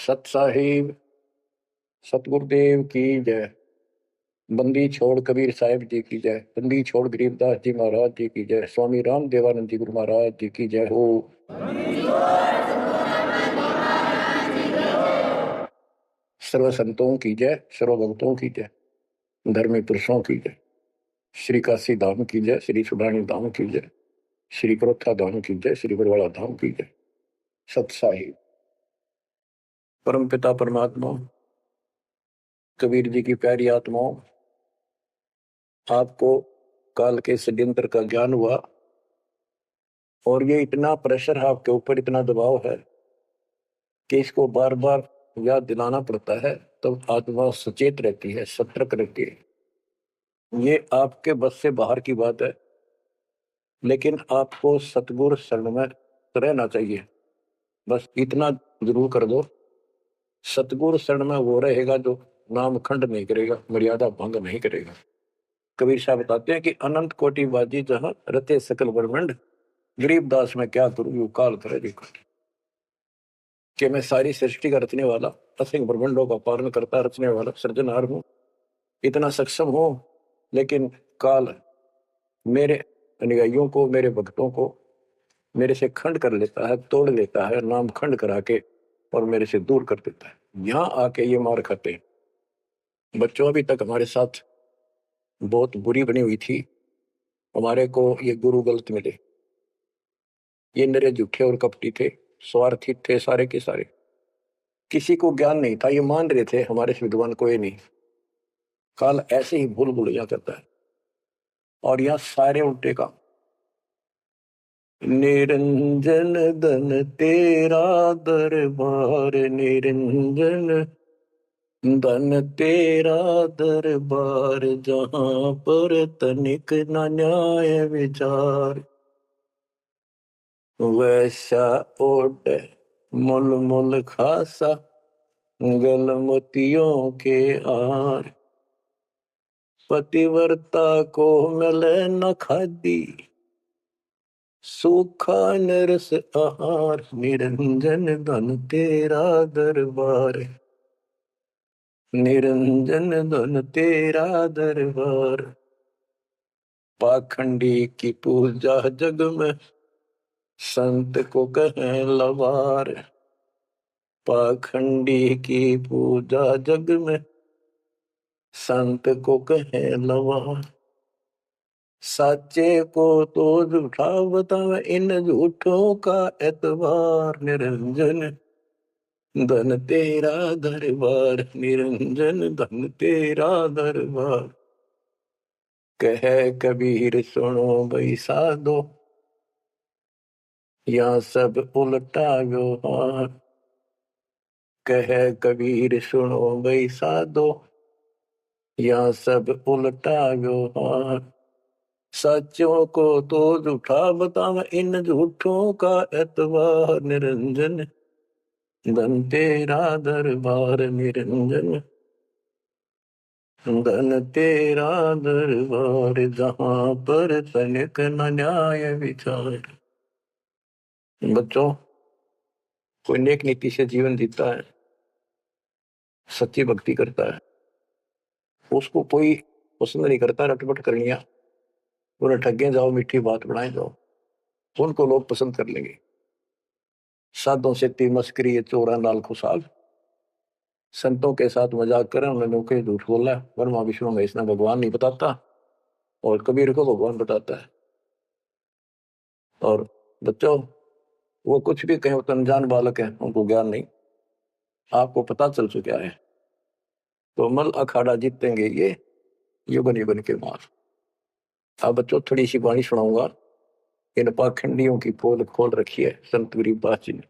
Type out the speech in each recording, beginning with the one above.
सत साहिब सतगुरुदेव की जय। बंदी छोड़ कबीर साहिब जी की जय। बंदी छोड़ गरीबदास जी महाराज जी की जय। स्वामी राम देवानंद जी गुरु महाराज जी की जय हो। सर्व संतों की जय, सर्व भक्तों की जय, धर्मी पुरुषों की जय। श्री काशी धाम की जय, श्री सुब्राणी धाम की जय, श्री करोथा धाम की जय, श्री बरवाड़ा धाम की जय। सत साहिब परम पिता परमात्मा कबीर जी की प्यारी आत्माओं, आपको काल के षड्यंत्र का ज्ञान हुआ और ये इतना प्रेशर है आपके ऊपर, इतना दबाव है कि इसको बार बार याद दिलाना पड़ता है, तब आत्मा सचेत रहती है, सतर्क रहती है। ये आपके बस से बाहर की बात है, लेकिन आपको सतगुरु शरण में रहना चाहिए। बस इतना जरूर कर दो, सतगुरु शरण में वो रहेगा जो नाम खंड नहीं करेगा, मर्यादा भंग नहीं करेगा। कबीर साहब बताते हैं कि अनंत कोटि बाजी जहां रते सकल ब्रह्मंड, गरीबदास में क्या करूं यू काल करे जी। कि मैं सारी सृष्टि का रचने वाला, असिंग ब्रह्मंडों का पालन करता रचने वाला सृजनहार हूं, इतना सक्षम हूं, लेकिन काल मेरे अनुयायियों को, मेरे भक्तों को मेरे से खंड कर लेता है, तोड़ लेता है, नाम खंड करा के और मेरे से दूर कर देता है। यहां आके ये मार खाते हैं। बच्चों अभी तक हमारे साथ बहुत बुरी बनी हुई थी, हमारे को ये गुरु गलत मिले। ये नरे झूठे और कपटी थे, स्वार्थी थे सारे के सारे, किसी को ज्ञान नहीं था, ये मान रहे थे हमारे से विद्वान कोई नहीं। काल ऐसे ही भूल भुलैया करता है और यहाँ सारे उल्टे काम। निरंजन धन तेरा दरबार, निरंजन धन तेरा दरबार, जहां पर तनिक न न्याय विचार। वैसा ओढ़ मुल मुल खासा, गल मोतियों के आर। पतिव्रता को मिले न खादी, सूखा नरस आहार। निरंजन धन तेरा दरबार, निरंजन धन तेरा दरबार। पाखंडी की पूजा जग में, संत को कहें लवार। पाखंडी की पूजा जग में, संत को कहें लवार। सच्चे को तो झूठा बतावे, इन झूठों का एतबार। निरंजन धन तेरा दरबार, निरंजन धन तेरा दरबार। कहे कबीर सुनो भाई साधो, यहाँ सब उल्टा व्यवहार। कहे कबीर सुनो भाई साधो, यहाँ सब उल्टा व्यवहार। सच्चों को तो झूठा बतावे, इन झूठों का एतबार। निरंजन धन तेरा दरबार, निरंजन धन तेरा दरबार, जहां पर तनिक न न्याय विचार। बच्चों, कोई नेक नीति से जीवन जीता है, सच्ची भक्ति करता है, उसको कोई पसंद नहीं करता रटपट करनिया। उन्हें ठगे जाओ, मीठी बात बनाए जाओ, उनको लोग पसंद कर लेंगे। साधों से ती मस्करी चोरा नाल खुशाल। संतों के साथ मजाक करें, उन्होंने झूठ बोला। ब्रह्मा विष्णु महेश ना भगवान नहीं बताता, और कबीर को भगवान बताता है। और बच्चों, वो कुछ भी कहें, तो अनजान बालक है, उनको ज्ञान नहीं। आपको पता चल चुका है तो मल अखाड़ा जीतेंगे ये युगन युगन के मार। अब बच्चों, थोड़ी सी वाणी सुनाऊंगा। इन पाखंडियों की पोल खोल रखी है संत गरीबदास जी ने।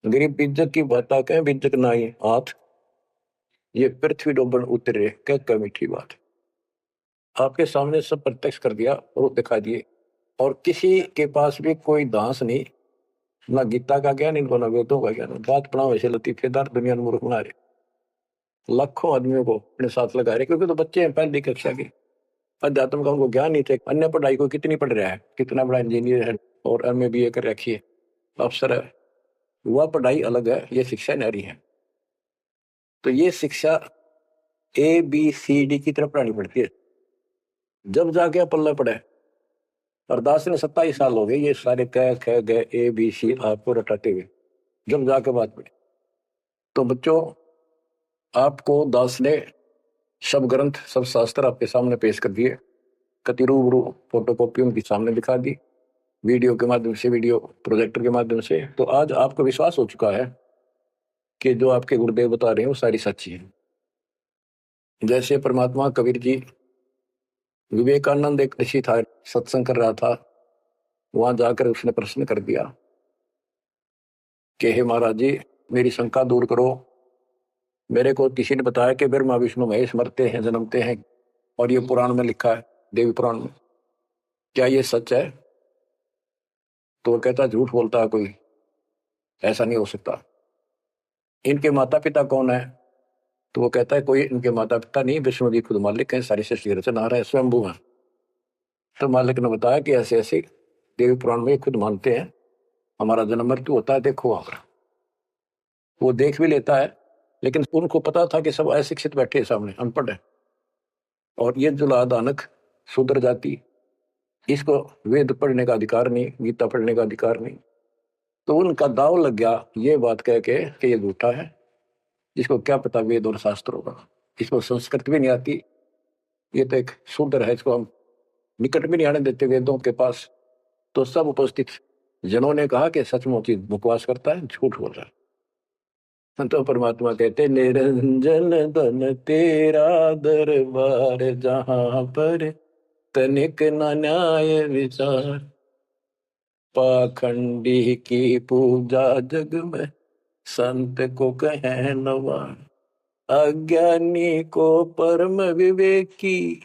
गरीब बिज्जक की बात कहें, बिज्जक नाई हाथ, ये पृथ्वी डोबन उतरे, कह मीठी बात। आपके सामने सब प्रत्यक्ष कर दिया और दिखा दिए, और किसी के पास भी कोई दांस नहीं, ना गीता का ज्ञान, इनको ना वेदों का ज्ञान। बात पढ़ा वैसे लतीफेदार, दुनिया में मूर्ख बना रहे। लाखों आदमियों को अपने साथ लगा रहे, क्योंकि तो बच्चे हैं पहली कक्षा के, अध्यात्म का उनको ज्ञान नहीं थे। अन्य पढ़ाई को कितनी पढ़ रहा है, कितना बड़ा इंजीनियर है और एमए बीए कर रखी है, अफसर है, वह पढ़ाई अलग है, ये शिक्षा न्यारी है। तो ये शिक्षा ABCD की तरफ पढ़ानी पड़ती है, जब जाके पल्ला पड़े। और 27 साल हो गए ये सारे कह ख गए ABC आपको रटाते हुए, जब जाके बात पड़े। तो बच्चों, आपको दास ने सब ग्रंथ सब शास्त्र आपके सामने पेश कर दिए, कति रूबरू फोटोकॉपी उनके सामने दिखा दी, वीडियो के माध्यम से, वीडियो प्रोजेक्टर के माध्यम से। तो आज आपको विश्वास हो चुका है कि जो आपके गुरुदेव बता रहे हैं वो सारी सच्ची है। जैसे परमात्मा कबीर जी, विवेकानंद एक ऋषि था, सत्संग कर रहा था, वहां जाकर उसने प्रश्न कर दिया कि हे महाराज जी, मेरी शंका दूर करो। मेरे को किसी ने बताया कि ब्रह्मा विष्णु महेश मरते हैं, जन्मते हैं, और ये पुराण में लिखा है, देवी पुराण में, क्या ये सच है? तो वो कहता झूठ बोलता है कोई, ऐसा नहीं हो सकता। इनके माता पिता कौन है? तो वो कहता है कोई इनके माता पिता नहीं, विष्णु जी खुद मालिक हैं, सारी सृष्टि रचना है, स्वयंभू है। तो मालिक ने बताया कि ऐसे ऐसे देवी पुराण में खुद मानते हैं हमारा जन्म मृत्यु होता है, देखो वहां पर। वो देख भी लेता है, लेकिन उनको पता था कि सब अशिक्षित बैठे सामने, अनपढ़ है, और ये जुला दानक शूद्र जाति, इसको वेद पढ़ने का अधिकार नहीं, गीता पढ़ने का अधिकार नहीं। तो उनका दाव लग गया ये बात कह के कि ये झूठा है, इसको क्या पता वेद और शास्त्र होगा, इसको संस्कृत भी नहीं आती, ये तो एक शूद्र है, इसको हम निकट भी नहीं आने देते वेदों के पास। तो सब उपस्थित जनों ने कहा कि सचमुच ही बकवास करता है, झूठ बोल रहा है। तो परमात्मा कहते निरंजन धन तेरा दरबार, जहां पर तनिक न न्याय विचार, पाखंडी की पूजा जग में संत को कहे नवार, अज्ञानी को परम विवेकी,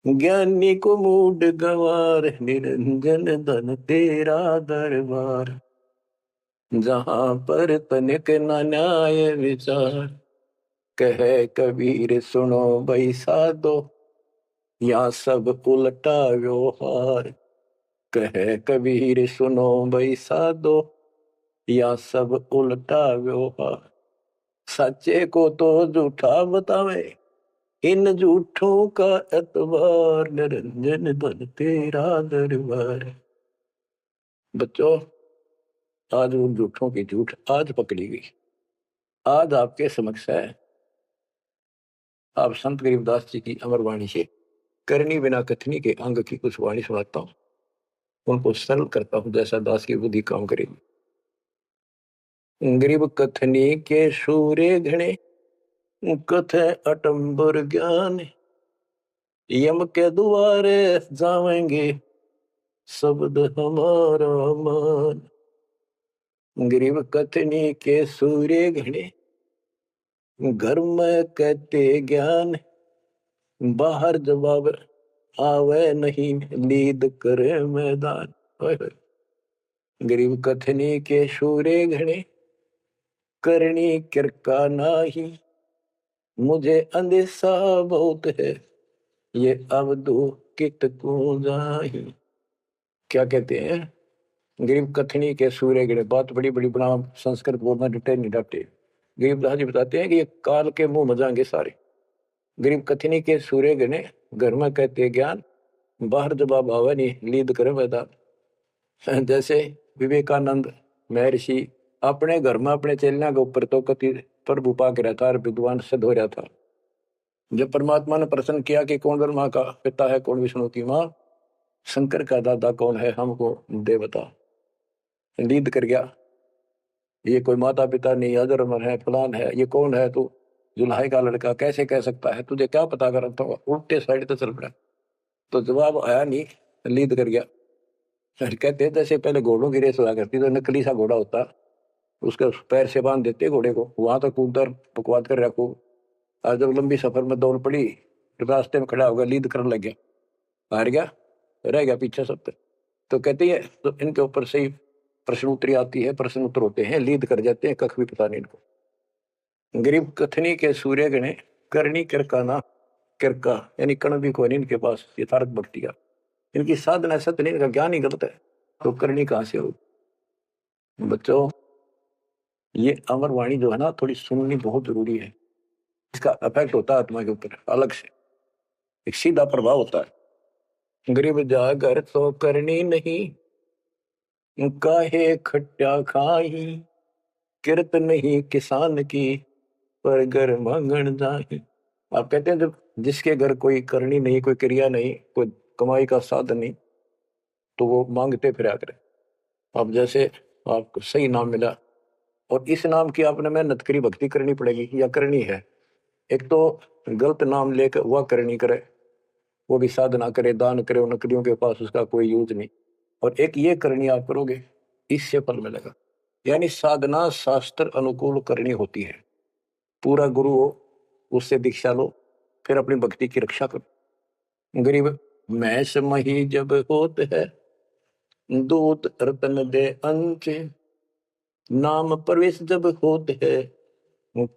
ज्ञानी को मूड गवार, निरंजन धन तेरा दरबार, जहां पर तनिक न न्याय विचार, कहे कबीर सुनो भाई साधो, या सब उल्टा व्यवहार, कहे कबीर सुनो भाई साधो, या सब उल्टा व्यवहार, सच्चे को तो झूठा बतावे, इन झूठों का एतबार, निरंजन धन तेरा दरबार। बच्चों, आज उन झूठों की झूठ आज पकड़ी गई, आज आपके समक्ष है। आप संत गरीबदास जी की अमर वाणी से करनी बिना कथनी के अंग की कुछ वाणी सुनाता हूं, उनको सरल करता हूं जैसा दास की बुद्धि काम करेगी। गरीब कथनी के सूर्य घने, कथे अटंबर ज्ञान, यम के द्वारे जावेंगे शब्द हमारा मान। गरीब कथनी के सूर्य घने, घर में कहते ज्ञान, बाहर जवाब आवे नहीं, लीद करे मैदान। गरीब कथनी के सूर्य घने, करनी किरका नाही, मुझे अंदेशा बहुत है, ये अवधु कित को जाही। क्या कहते हैं? गरीब कथनी के सूर्य घने, बात बड़ी बड़ी बना, संस्कृत बोलना डटे नहीं डटे। गरीबदास जी बताते हैं कि ये काल के मुंह मजाएंगे सारे। गरीब कथनी के सूर्य घने, घर में कहते ज्ञान, बाहर जवाब आवा नहीं, लीद करे मैदान। जैसे विवेकानंद महर्षि अपने घर में अपने चेलना के ऊपर तो कति प्रभु पा के रहता और विद्वान सिद्ध हो रहा था। जब परमात्मा ने प्रश्न किया कि कौन ब्रह्मा का पिता है, कौन विष्णु की माँ, शंकर का दादा कौन है, हमको दे बता, लीद कर गया। ये कोई माता पिता नहीं, अजरमर है, फलान है, ये कौन है तू, जुल्हाई का लड़का, कैसे कह सकता है, तुझे क्या पता कर, तो उल्टे साइड तो चल पड़ा। तो जवाब आया नहीं, लीद कर गया। कहते जैसे पहले घोड़ों की रेस हुआ करती, तो नकली सा घोड़ा होता, उसके पैर से बांध देते घोड़े को, वहां तक उधर बकवाद कर रखो। आज जब लंबी सफर में दौड़ पड़ी, रास्ते में खड़ा होगा, लीद करने लग गया, हार गया, रह गया पीछे सब तक। तो कहती है, तो इनके ऊपर से ही प्रश्न उत्तरी आती है, प्रश्न उत्तर होते हैं, लीद कर जाते हैं, कख भी पता नहीं इनको। गरीब कथनी के सूर्य गणे, करनी किरका ना, किरका यानी कण भी कोई नहीं इनके पास, यथार्थ भक्ति का, इनकी साधना सत्य नहीं, इनका ज्ञान ही गलत है, तो करनी कहां से हो। बच्चों, ये अमर वाणी जो है ना, थोड़ी सुननी बहुत जरूरी है। इसका इफेक्ट होता है आत्मा के ऊपर अलग से, एक सीधा प्रभाव होता है। गरीब जागर तो करनी नहीं, काहे खट्टा खाई, किरत नहीं किसान की, पर घर मांगन जाही। आप कहते हैं जब जिसके घर कोई करनी नहीं, कोई क्रिया नहीं, कोई कमाई का साधन नहीं, तो वो मांगते फिरा करे। अब जैसे आपको सही नाम मिला और इस नाम की आपने मेहनत करी, भक्ति करनी पड़ेगी या करनी है। एक तो गलत नाम लेकर वह करनी करे, वो भी साधना करे, दान करे, उन नकरियों के पास उसका कोई यूज नहीं। और एक ये करनी आप करोगे, इससे फल मिलेगा। यानी साधना शास्त्र अनुकूल करनी होती है। पूरा गुरु हो, उससे दीक्षा लो, फिर अपनी भक्ति की रक्षा करो। गरीब मैस मही जब होत है, दूत रतन दे अंच, नाम प्रवेश जब होत है,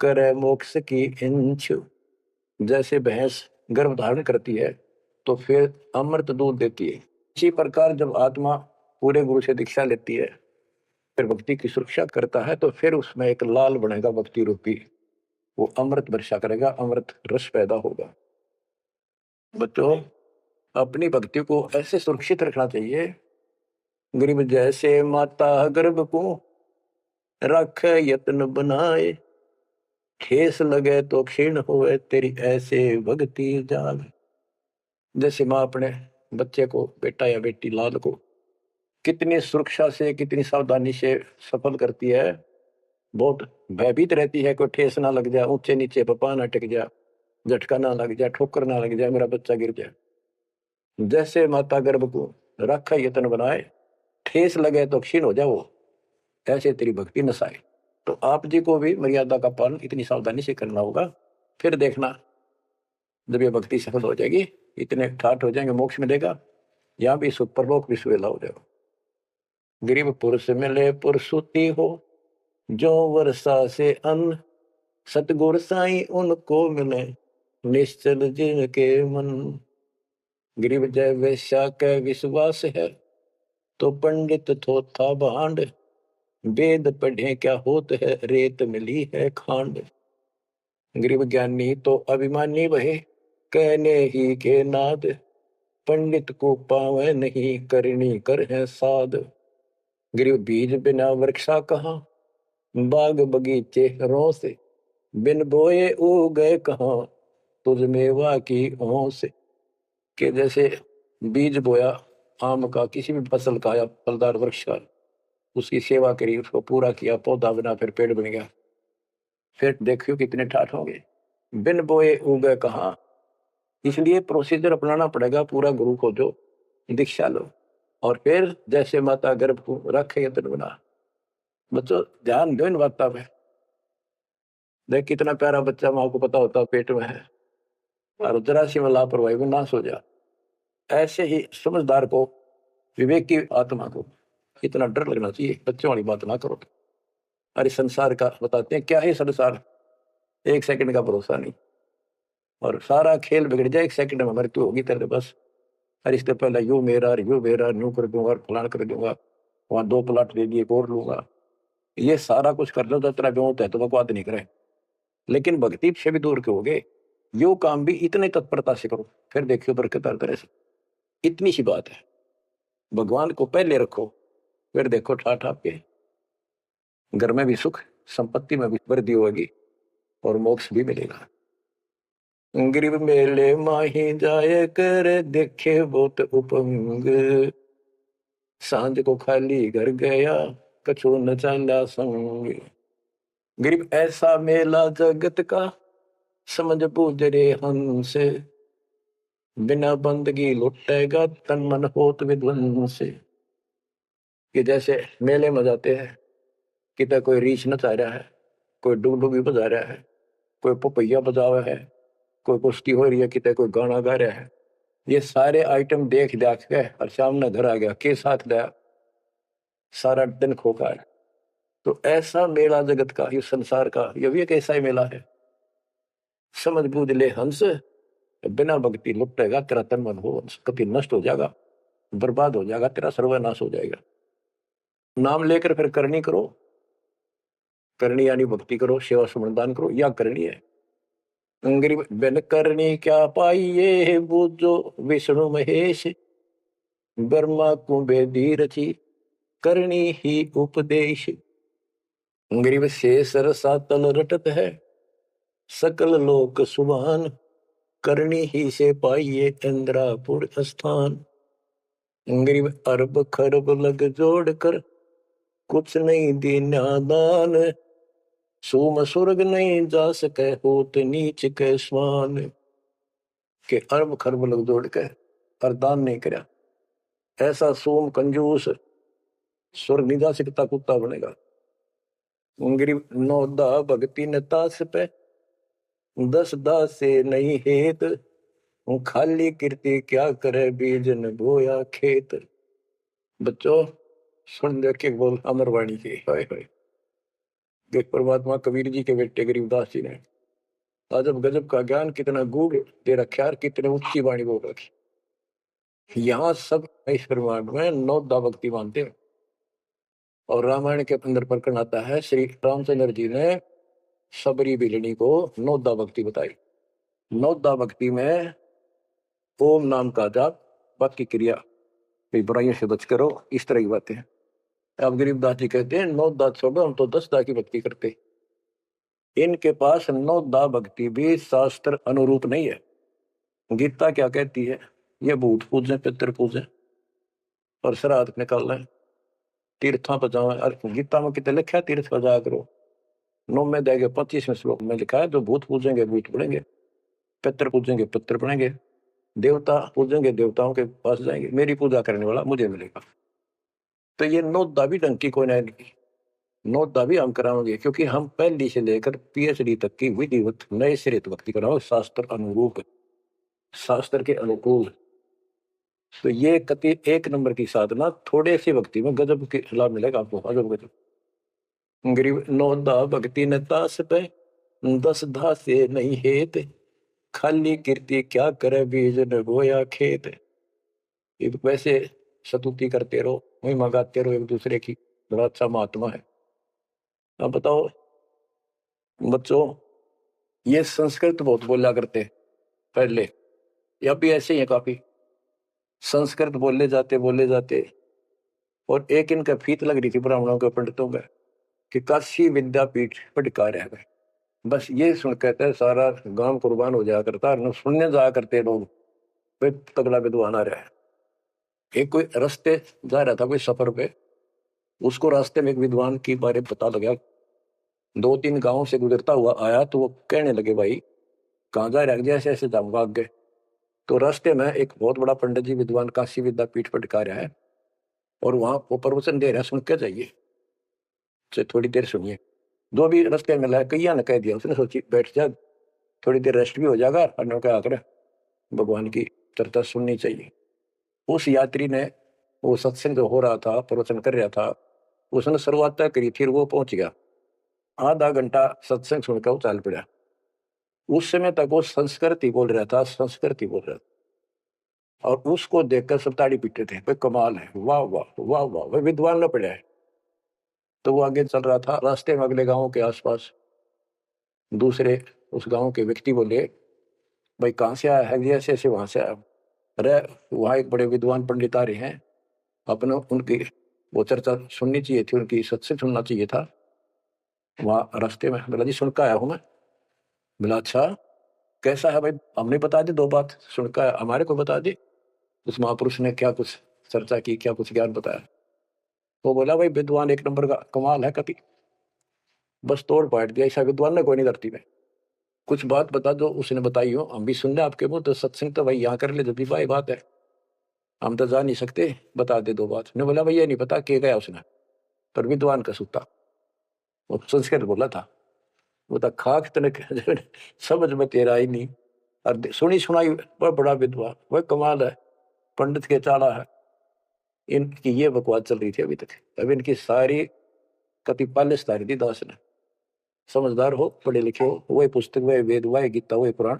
करे मोक्ष की इंच। जैसे भैंस गर्भ धारण करती है तो फिर अमृत दूध देती है, इसी प्रकार जब आत्मा पूरे गुरु से दीक्षा लेती है, फिर भक्ति की सुरक्षा करता है, तो फिर उसमें एक लाल बनेगा भक्ति रूपी, वो अमृत वर्षा करेगा, अमृत रस पैदा होगा। बच्चों, अपनी भक्ति को ऐसे सुरक्षित रखना चाहिए। गरीब जैसे माता गर्भ को रख यत्न बनाए, ठेस लगे तो क्षीण होए, तेरी ऐसे भक्ति जाग। जैसे माँ अपने बच्चे को, बेटा या बेटी लाल को कितनी सुरक्षा से, कितनी सावधानी से सफल करती है, बहुत भयभीत रहती है, कोई ठेस ना लग जाए, ऊंचे नीचे पपा ना टिक जाए, झटका ना लग जाए, ठोकर ना लग जाए, मेरा बच्चा गिर जाए। जैसे माता गर्भ को रखा यत्न बनाए, ठेस लगे तो क्षीण हो जाए वो, ऐसे तेरी भक्ति नसाए। तो आप जी को भी मर्यादा का पालन इतनी सावधानी से करना होगा। फिर देखना, जब ये भक्ति सफल हो जाएगी, इतने ठाठ हो जाएंगे, मोक्ष मिलेगा, यहाँ भी सुख परलोक भी सुहेला हो जाएगा। गरीब पुरुष मिले पुरसुती हो, जो वर्षा से अन्न, सतगुर साई उनको मिले, निश्चल जिनके मन। गरीब जय वैश्या के विश्वास है, तो पंडित थोथा भांड, वेद पढ़े क्या होत है, रेत मिली है खांड। गरीब ज्ञानी तो अभिमानी वहे, कहने ही के नाद, पंडित को पावे नहीं, करनी कर है साध। गरीब बीज बिना वृक्षा कहाँ, बाग बगीचे रो से, बिन बोए उगे कहाँ, तुझ मेवा की ओं से। कि जैसे बीज बोया आम का, किसी भी फसल का या फलदार वृक्ष का, उसकी सेवा करी, उसको पूरा किया, पौधा बना, फिर पेड़ बन गया, फिर देखियो कितने ठाठ होंगे। बिन बोए उगे कहाँ, इसलिए प्रोसीजर अपनाना पड़ेगा पूरा। गुरु को जो दीक्षा लो, और फिर जैसे माता गर्भ को रखे यत्न बना। बच्चों, ध्यान दो इन बातों में। देख कितना प्यारा बच्चा माँ को पता होता पेट में है, और जरा सी में लापरवाही में नाश हो जा। ऐसे ही समझदार को, विवेक की आत्मा को इतना डर लगना चाहिए, बच्चों वाली बात ना करो। अरे संसार का बताते हैं क्या है संसार, एक सेकंड का भरोसा नहीं, और सारा खेल बिगड़ जाए, एक सेकंड में मृत्यु होगी तेरे बस। अरे इससे पहले यू मेरा, यू मेरा, न्यू कर दूंगा, फलान कर दूंगा, वहां 2 प्लाट दे दिए, और लूंगा। ये सारा कुछ कर लो तो इतना बेहोत है तो बकवाद नहीं करे, लेकिन भक्ति से भी दूर के हो गए, यो काम भी इतने तत्परता से करो, फिर देखियो बरकत हर तरह से। इतनी सी बात है, भगवान को पहले रखो, फिर देखो ठाठ आपके घर में भी सुख, संपत्ति में भी वृद्धि होगी, और मोक्ष भी मिलेगा। गरीब मेले माही जाए कर, देखे बहुत उपंग, सांझ को खाली घर गया, कछु न चला संग। गरीब ऐसा मेला जगत का, समझ बूझ रे हंस, बिना बंदगी लुटेगा, तन मन होत विध्वंस। कि जैसे मेले में जाते हैं, कितना कोई रीछ नचा रहा है, कोई डुगडुगी बजा रहा है, कोई पपैया बजा रहा है, कोई कुश्ती हो रही है, कितने कोई गाना गा रहा है। ये सारे आइटम देख देख के और सामने घर आ गया, के साथ गया, सारा दिन खोखा है। तो ऐसा मेला जगत का, ये संसार का, ये भी एक ऐसा ही मेला है। समझ बूझ ले हंस, बिना भक्ति लुटेगा, तेरा तन मन हो कभी नष्ट हो जाएगा, बर्बाद हो जाएगा, तेरा सर्वनाश हो जाएगा। नाम लेकर फिर करनी करो, करनी यानी भक्ति करो, सेवा समर्दान करो, या करनी है। अंग्री बिन करनी क्या पाइये, बूझो विष्णु महेश, ब्रह्मा कुंभे रची, करनी ही उपदेश। गरीब शेष रसा तल रटत है, सकल लोक सुभान, करनी ही से पाइये इंद्रापुर स्थान। गरीब अरब खरब लग जोड़ कर, कुछ नहीं दीना दान, सोम स्वर्ग नहीं जा सके, होत नीच के स्वान। के अरब खरब लग जोड़ के और दान नहीं करा, ऐसा सोम कंजूस स्वर्ग नहीं जा सकता, कुत्ता बनेगा। गरीब नौदा भक्ति न तास पे, 10 दास से नहीं हेत, खाली कीर्ति क्या करे, बीज न बोया खेत। बच्चों सुन देखे बोल अमरवाणी की, हाय हाय। देख परमात्मा कबीर जी के बेटे गरीबदास जी ने अजब गजब का ज्ञान कितना गूढ़ दे रखा है, कितने ऊंची वाणी बोल रखी। यहाँ सब इस ब्रह्मांड में 9 दा भक्ति मानते हैं। और रामायण के अंदर प्रकरण आता है, श्री रामचंद्र जी ने सबरी बिलनी को 9 दा भक्ति बताई। 9 दा भक्ति में ओम नाम का जाप, बाकी क्रिया, बुराइयों से बच करो, इस तरह की बातें। अब गरीबदास जी कहते हैं 9 दा छोड़ो, हम तो 10 दा की भक्ति करते। इनके पास 9 दा भक्ति भी शास्त्र अनुरूप नहीं है। गीता क्या कहती है, ये भूत पूजे, पितर पूजे और श्राद्ध निकाल लें, तीर्था पर जाओ। और गीता में कितने लिखा है, तीर्थ पर जाया करो। 9 में देंगे 25वें श्लोक में लिखा है, जो भूत पूजेंगे भूत पड़ेंगे, पितर पूजेंगे पितर पड़ेंगे, देवता पूजेंगे देवताओं के पास जाएंगे, मेरी पूजा करने वाला मुझे मिलेगा। तो ये 9 दा भी डंकी कोई नहीं, 9 दा भी हम कराओगे, क्योंकि हम पहली से लेकर PhD तक की विधिवत नए सिरे भक्ति कराओ, शास्त्र अनुरूप, शास्त्र के अनुकूल। तो ये कति 1 नंबर की साधना, थोड़े सी भक्ति में गजब के लाभ मिलेगा आपको, अजब गजब। गरीब 9 दा भक्ति न तास पे, 10 दा से नहीं हेत, खाली कीर्ति क्या करे, बीज न बोया खेत। एक वैसे स्तुति करते रहो, वही मंगाते रहो एक दूसरे की, बड़ा अच्छा महात्मा है। अब बताओ बच्चों, ये संस्कृत बहुत बोला करते पहले, या भी ऐसे ही है काफी, संस्कृत बोले जाते। और एक इनका फीत लग रही थी ब्राह्मणों के पंडितों का कि काशी विद्यापीठ पटका रह गए। बस ये सुन कहते सारा गांव कुर्बान हो जाया करता, और सुनने जाया करते लोग, वे तगड़ा विद्वान आ रहा है। एक कोई रास्ते जा रहा था कोई सफर पे, उसको रास्ते में एक विद्वान के बारे में पता लगा, 2-3 गांव से गुजरता हुआ आया, तो वो कहने लगे भाई कहाँ जा रहा है, जैसे ऐसे जाऊंगा आगे। तो रास्ते में एक बहुत बड़ा पंडित जी विद्वान काशी विद्यापीठ पटका रहा है, और वहां वो प्रवचन दे रहा है, सुन के जाइए, थोड़ी देर सुनिए। जो भी रास्ते में लाया कैया ने कह दिया, उसने सोची बैठ जा, थोड़ी देर रेस्ट भी हो जाएगा, और क्या कर भगवान की चर्चा सुननी चाहिए। उस यात्री ने वो सत्संग जो हो रहा था, प्रवचन कर रहा था, उसने शुरुआत तय करी थी, वो पहुंच गया। आधा घंटा सत्संग सुनकर वो चल पड़ा। उस समय तक वो संस्कृत ही बोल रहा था, संस्कृत ही बोल रहा था, और उसको देखकर सब ताड़ी पीटते थे, भाई कमाल है, वाह वाह वाह वाह, भाई विद्वान न पड़ा है। तो वो आगे चल रहा था, रास्ते में अगले गांव के आसपास दूसरे उस गांव के व्यक्ति बोले भाई कहाँ से आया है, ऐसे ऐसे वहां से आया। अरे वहां एक बड़े विद्वान पंडित आ रहे हैं, अपने उनकी वो चर्चा सुननी चाहिए थी, उनकी सत्संग सुनना चाहिए था। वहां रास्ते में बोला जी सुन के आया हूं मैं। बोला अच्छा कैसा है भाई, हमने बता दी 2 बात, सुन के हमारे को बता दी। उस महापुरुष ने क्या कुछ चर्चा की, क्या कुछ ज्ञान बताया। वो बोला भाई विद्वान 1 नंबर का, कमाल है, कति बस तोड़ पाट दिया, ऐसा विद्वान ने कोई नहीं धरती में। कुछ बात बता दो, उसने बताई हो, हम भी सुन ले आपके मुंह, तो सत्संग तो भाई यहाँ कर ले, जब भी भाई बात है, हम तो जा नहीं सकते, बता दे 2 बात। ने बोला भैया नहीं पता, के गया उसने, पर विद्वान का सूता, वो संस्कृत बोला था। वो तो खाक तने समझ में तेरा ही नहीं, और सुनी सुनाई वह बड़ा विद्वान, वह कमाल है, पंडित के चाला है। इनकी ये बकवास चल रही थी अभी तक। अब इनकी सारी कति पालिश तारी थी दास ने। समझदार हो, पढ़े लिखे हो, वही पुस्तक, वही वेद, वही गीता, वही पुराण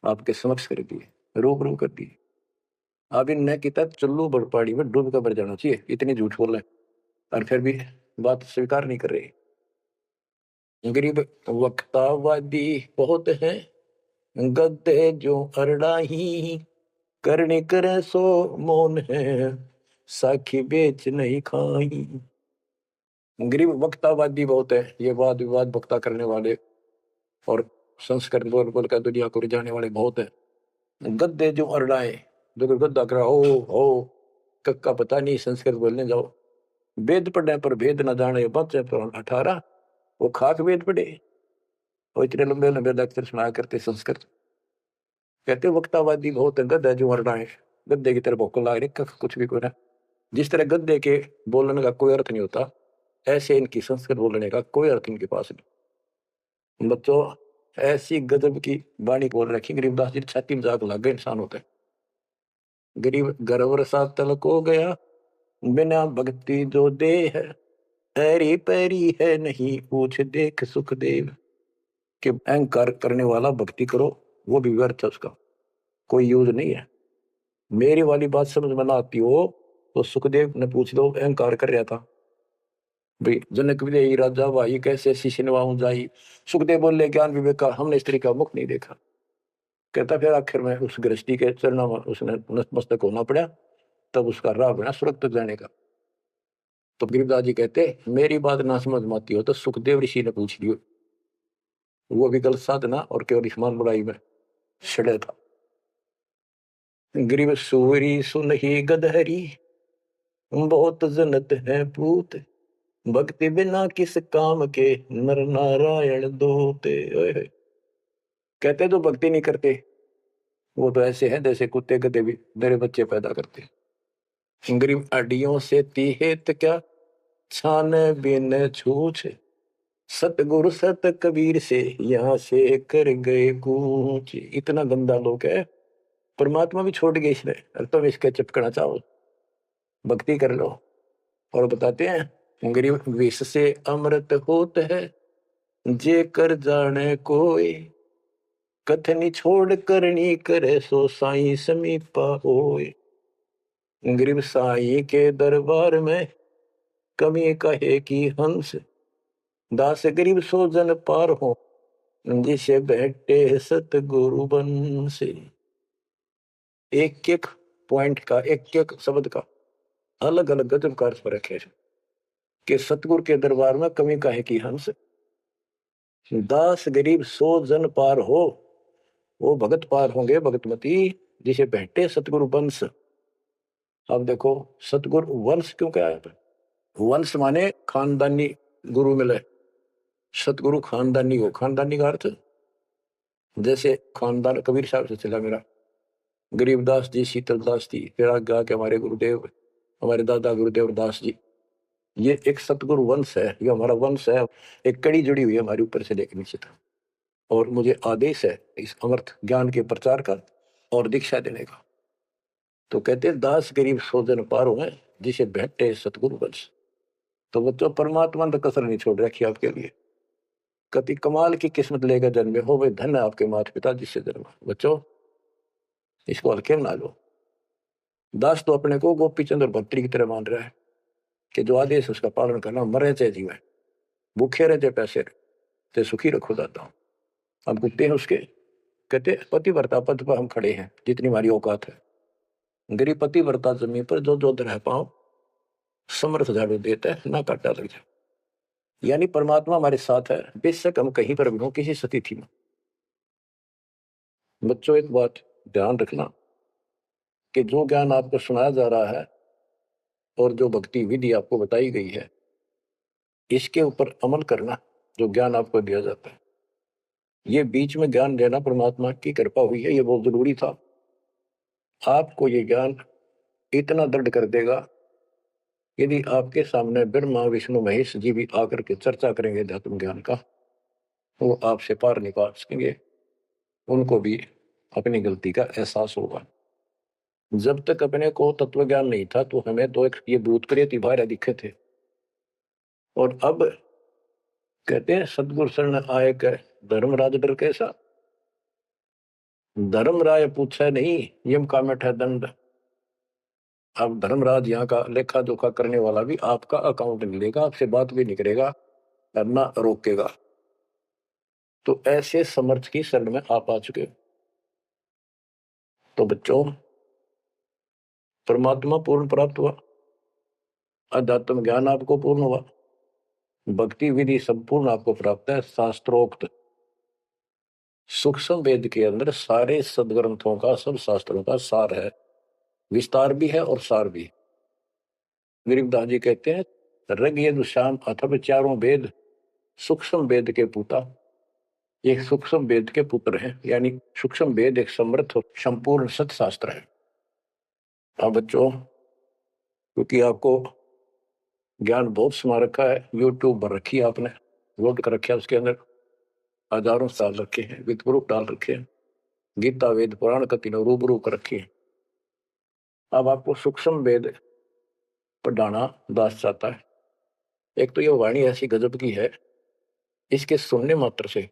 आपके समक्ष कर दिए, रूबरू कर दिए। अब इनने किता चुल्लू बड़पाड़ी में डूब कर मर जाना चाहिए, इतनी झूठ बोल रहे। और फिर भी बात स्वीकार नहीं कर रही। गरीब वक्तावादी बहुत हैं, गद्दे जो अरड़ाही, करने करे सो मौन है, साखी बेच नहीं खाई। गरीब वक्तावादी बहुत है, ये वाद विवाद वक्ता करने वाले और संस्कृत बोल बोल कर दुनिया को रिझाने वाले बहुत है। गद्दे जो अरड़ाए, जो गद्दा करा हो कक्का पता नहीं, संस्कृत बोलने जाओ। वेद पढ़ने पर भेद न जाने, बच्चे पर 18, वो खाक वेद पढ़े, वो इतने लंबे लंबे लेक्चर सुनाया करते संस्कृत। कहते वक्तावादी बहुत है, गद्दे जो अरड़ाए, गद्दे की तरह भोक ला रही, कुछ भी कोई ना। जिस तरह गद्दे के बोलने का कोई अर्थ नहीं होता, ऐसे इनकी संस्कृत बोलने का कोई अर्थ इनके पास नहीं। बच्चों, ऐसी गजब की वाणी बोल रखी गरीबदास जी, छाती मजाक लग गए इंसान होते। गरीब गर्वर सा तलक हो गया, बिना भक्ति जो दे है, ऐरी पैरी है नहीं पूछ देख सुखदेव। कि अहंकार करने वाला भक्ति करो, वो भी व्यर्थ है, उसका कोई यूज नहीं है। मेरी वाली बात समझ में ना आती हो तो सुखदेव ने पूछ लो, अहंकार कर रहा था भाई। जनक विदेही राजा भाई कैसे शिष्य निभाऊं जाई। सुखदेव बोले ज्ञान विवेक का हमने स्त्री का मुख नहीं देखा। कहता फिर आखिर में उस गृहस्थी के चरणों में उसने नतमस्तक होना पड़ा, तब उसका राह बना स्वर्ग तक जाने का। तो गिरिदास जी कहते मेरी बात ना समझ में आती हो तो सुखदेव ऋषि ने पूछ लियो, वो भी गलत साधना और केवल ईमान बुराई में छड़े था। गरीब सूरी सुनही गदहरी, बहुत जनत है पूत, भक्ति बिना किस काम के, नर नारायण दोते। कहते जो भक्ति नहीं करते वो तो ऐसे हैं जैसे कुत्ते गधे भी मेरे बच्चे पैदा करते। गरीब अडियों से तीहेत क्या, छान बिन छूछ, सतगुरु सत कबीर से यहाँ से कर गए कूच। इतना गंदा लोग है, परमात्मा भी छोड़ गए इसने, और तुम इसके चिपकना चाहो, भक्ति कर लो। और बताते हैं गरीब विष से अमृत होत है, जे कर जाने कोई, कथनी छोड़ करनी करे सो साई समीपा होए। गरीब साई के दरबार में कमी कहे कि हंस, दास गरीब सो जन पार हो, जिसे बैठे सतगुरु बन से। एक एक पॉइंट का, एक एक शब्द का अलग अलग गजब का अर्थ रखे कि सतगुरु के दरबार में कमी काहे की हंस, दास गरीब सो जन पार हो, वो भगत पार होंगे भगतमती, जिसे बैठे सतगुरु वंश। अब देखो सतगुरु वंश क्यों क्या है, वंश माने खानदानी गुरु मिले, सतगुरु खानदानी हो। खानदानी का अर्थ जैसे खानदान कबीर साहब से चला मेरा, गरीबदास जी, शीतलदास जी, फिर आगे आके हमारे गुरुदेव, हमारे दादा गुरुदेव दास जी, ये एक सतगुरु वंश है, ये हमारा वंश है। एक कड़ी जुड़ी हुई है हमारे ऊपर से लेकर नीचे तक, और मुझे आदेश है इस अमृत ज्ञान के प्रचार का और दीक्षा देने का। तो कहते हैं दास गरीब सोजन पारो है, जिसे बैठे सतगुरु वंश। तो बच्चों, परमात्मा ने कसर नहीं छोड़ रखी आपके लिए। कति कमाल की किस्मत लेकर जन्मे हो, वे धन है आपके माता पिता जिससे जन्मा। बच्चों, इसको हल्के में ना लो। दास तो अपने को गोपी चंद्र भट्टी की तरह मान रहा है कि जो आदेश उसका पालन करना, मरे चाहे जीवे, भूखे रहे चाहे पैसे रहे, ते सुखी रखो दाता हूं। हम कुत्ते हैं उसके। कहते पतिव्रता पद पर हम खड़े हैं जितनी हमारी औकात है। गरीब पतिव्रता जमीन पर जो जो रह पाओ, समर्थ झाड़ू देता है, ना काटा लग जाए। यानी परमात्मा हमारे साथ है, बेशक हम कहीं पर भी हो, किसी स्थिति में। बच्चों, एक बात ध्यान रखना कि जो ज्ञान आपको सुनाया जा रहा है और जो भक्ति विधि आपको बताई गई है, इसके ऊपर अमल करना, जो ज्ञान आपको दिया जाता है। ये बीच में ज्ञान देना परमात्मा की कृपा हुई है, ये बहुत जरूरी था। आपको ये ज्ञान इतना दृढ़ कर देगा, यदि आपके सामने ब्रह्मा विष्णु महेश जी भी आकर के चर्चा करेंगे अध्यात्म ज्ञान का, तो वो आपसे पार निकाल सकेंगे, उनको भी अपनी गलती का एहसास होगा। जब तक अपने को तत्व ज्ञान नहीं था तो हमें तो एक ये भूत प्रेत भारे दिखे थे, और अब कहते हैं सतगुरु शरण आए कह धर्मराज डर कैसा। धर्मराय पूछे नहीं, यम का मिठा दंड, अब धर्मराज यहाँ का लेखा जोखा करने वाला भी आपका अकाउंट नहीं लेगा, आपसे बात भी नहीं करेगा, ना रोकेगा। तो ऐसे समर्थ की शरण में आप आ चुके हो। तो बच्चों, परमात्मा पूर्ण प्राप्त हुआ, अध्यात्म ज्ञान आपको पूर्ण हुआ, भक्ति विधि संपूर्ण आपको प्राप्त है। शास्त्रोक्त सूक्ष्म वेद के अंदर सारे सदग्रंथों का, सब शास्त्रों का सार है, विस्तार भी है और सार भी। गरीबदास जी कहते हैं, ऋग यजुर्वेद साम अथर्व चारों वेद सूक्ष्म वेद के पुता। एक सूक्ष्म वेद के पुत्र हैं, यानी सूक्ष्म वेद एक समृद्ध और संपूर्ण सत्शास्त्र है। अब बच्चों, क्योंकि आपको ज्ञान बहुत समा रखा है, यूट्यूब पर रखी है आपने, लोड कर रखा है, उसके अंदर हजारों साल रखे हैं, विद्वरूप डाल रखे हैं, गीता वेद पुराण का तीनों रूबरू कर रखी है। अब आपको सूक्ष्म वेद पढ़ाना दास चाहता है। एक तो ये वाणी ऐसी गजब की है, इसके सुनने मात्र से,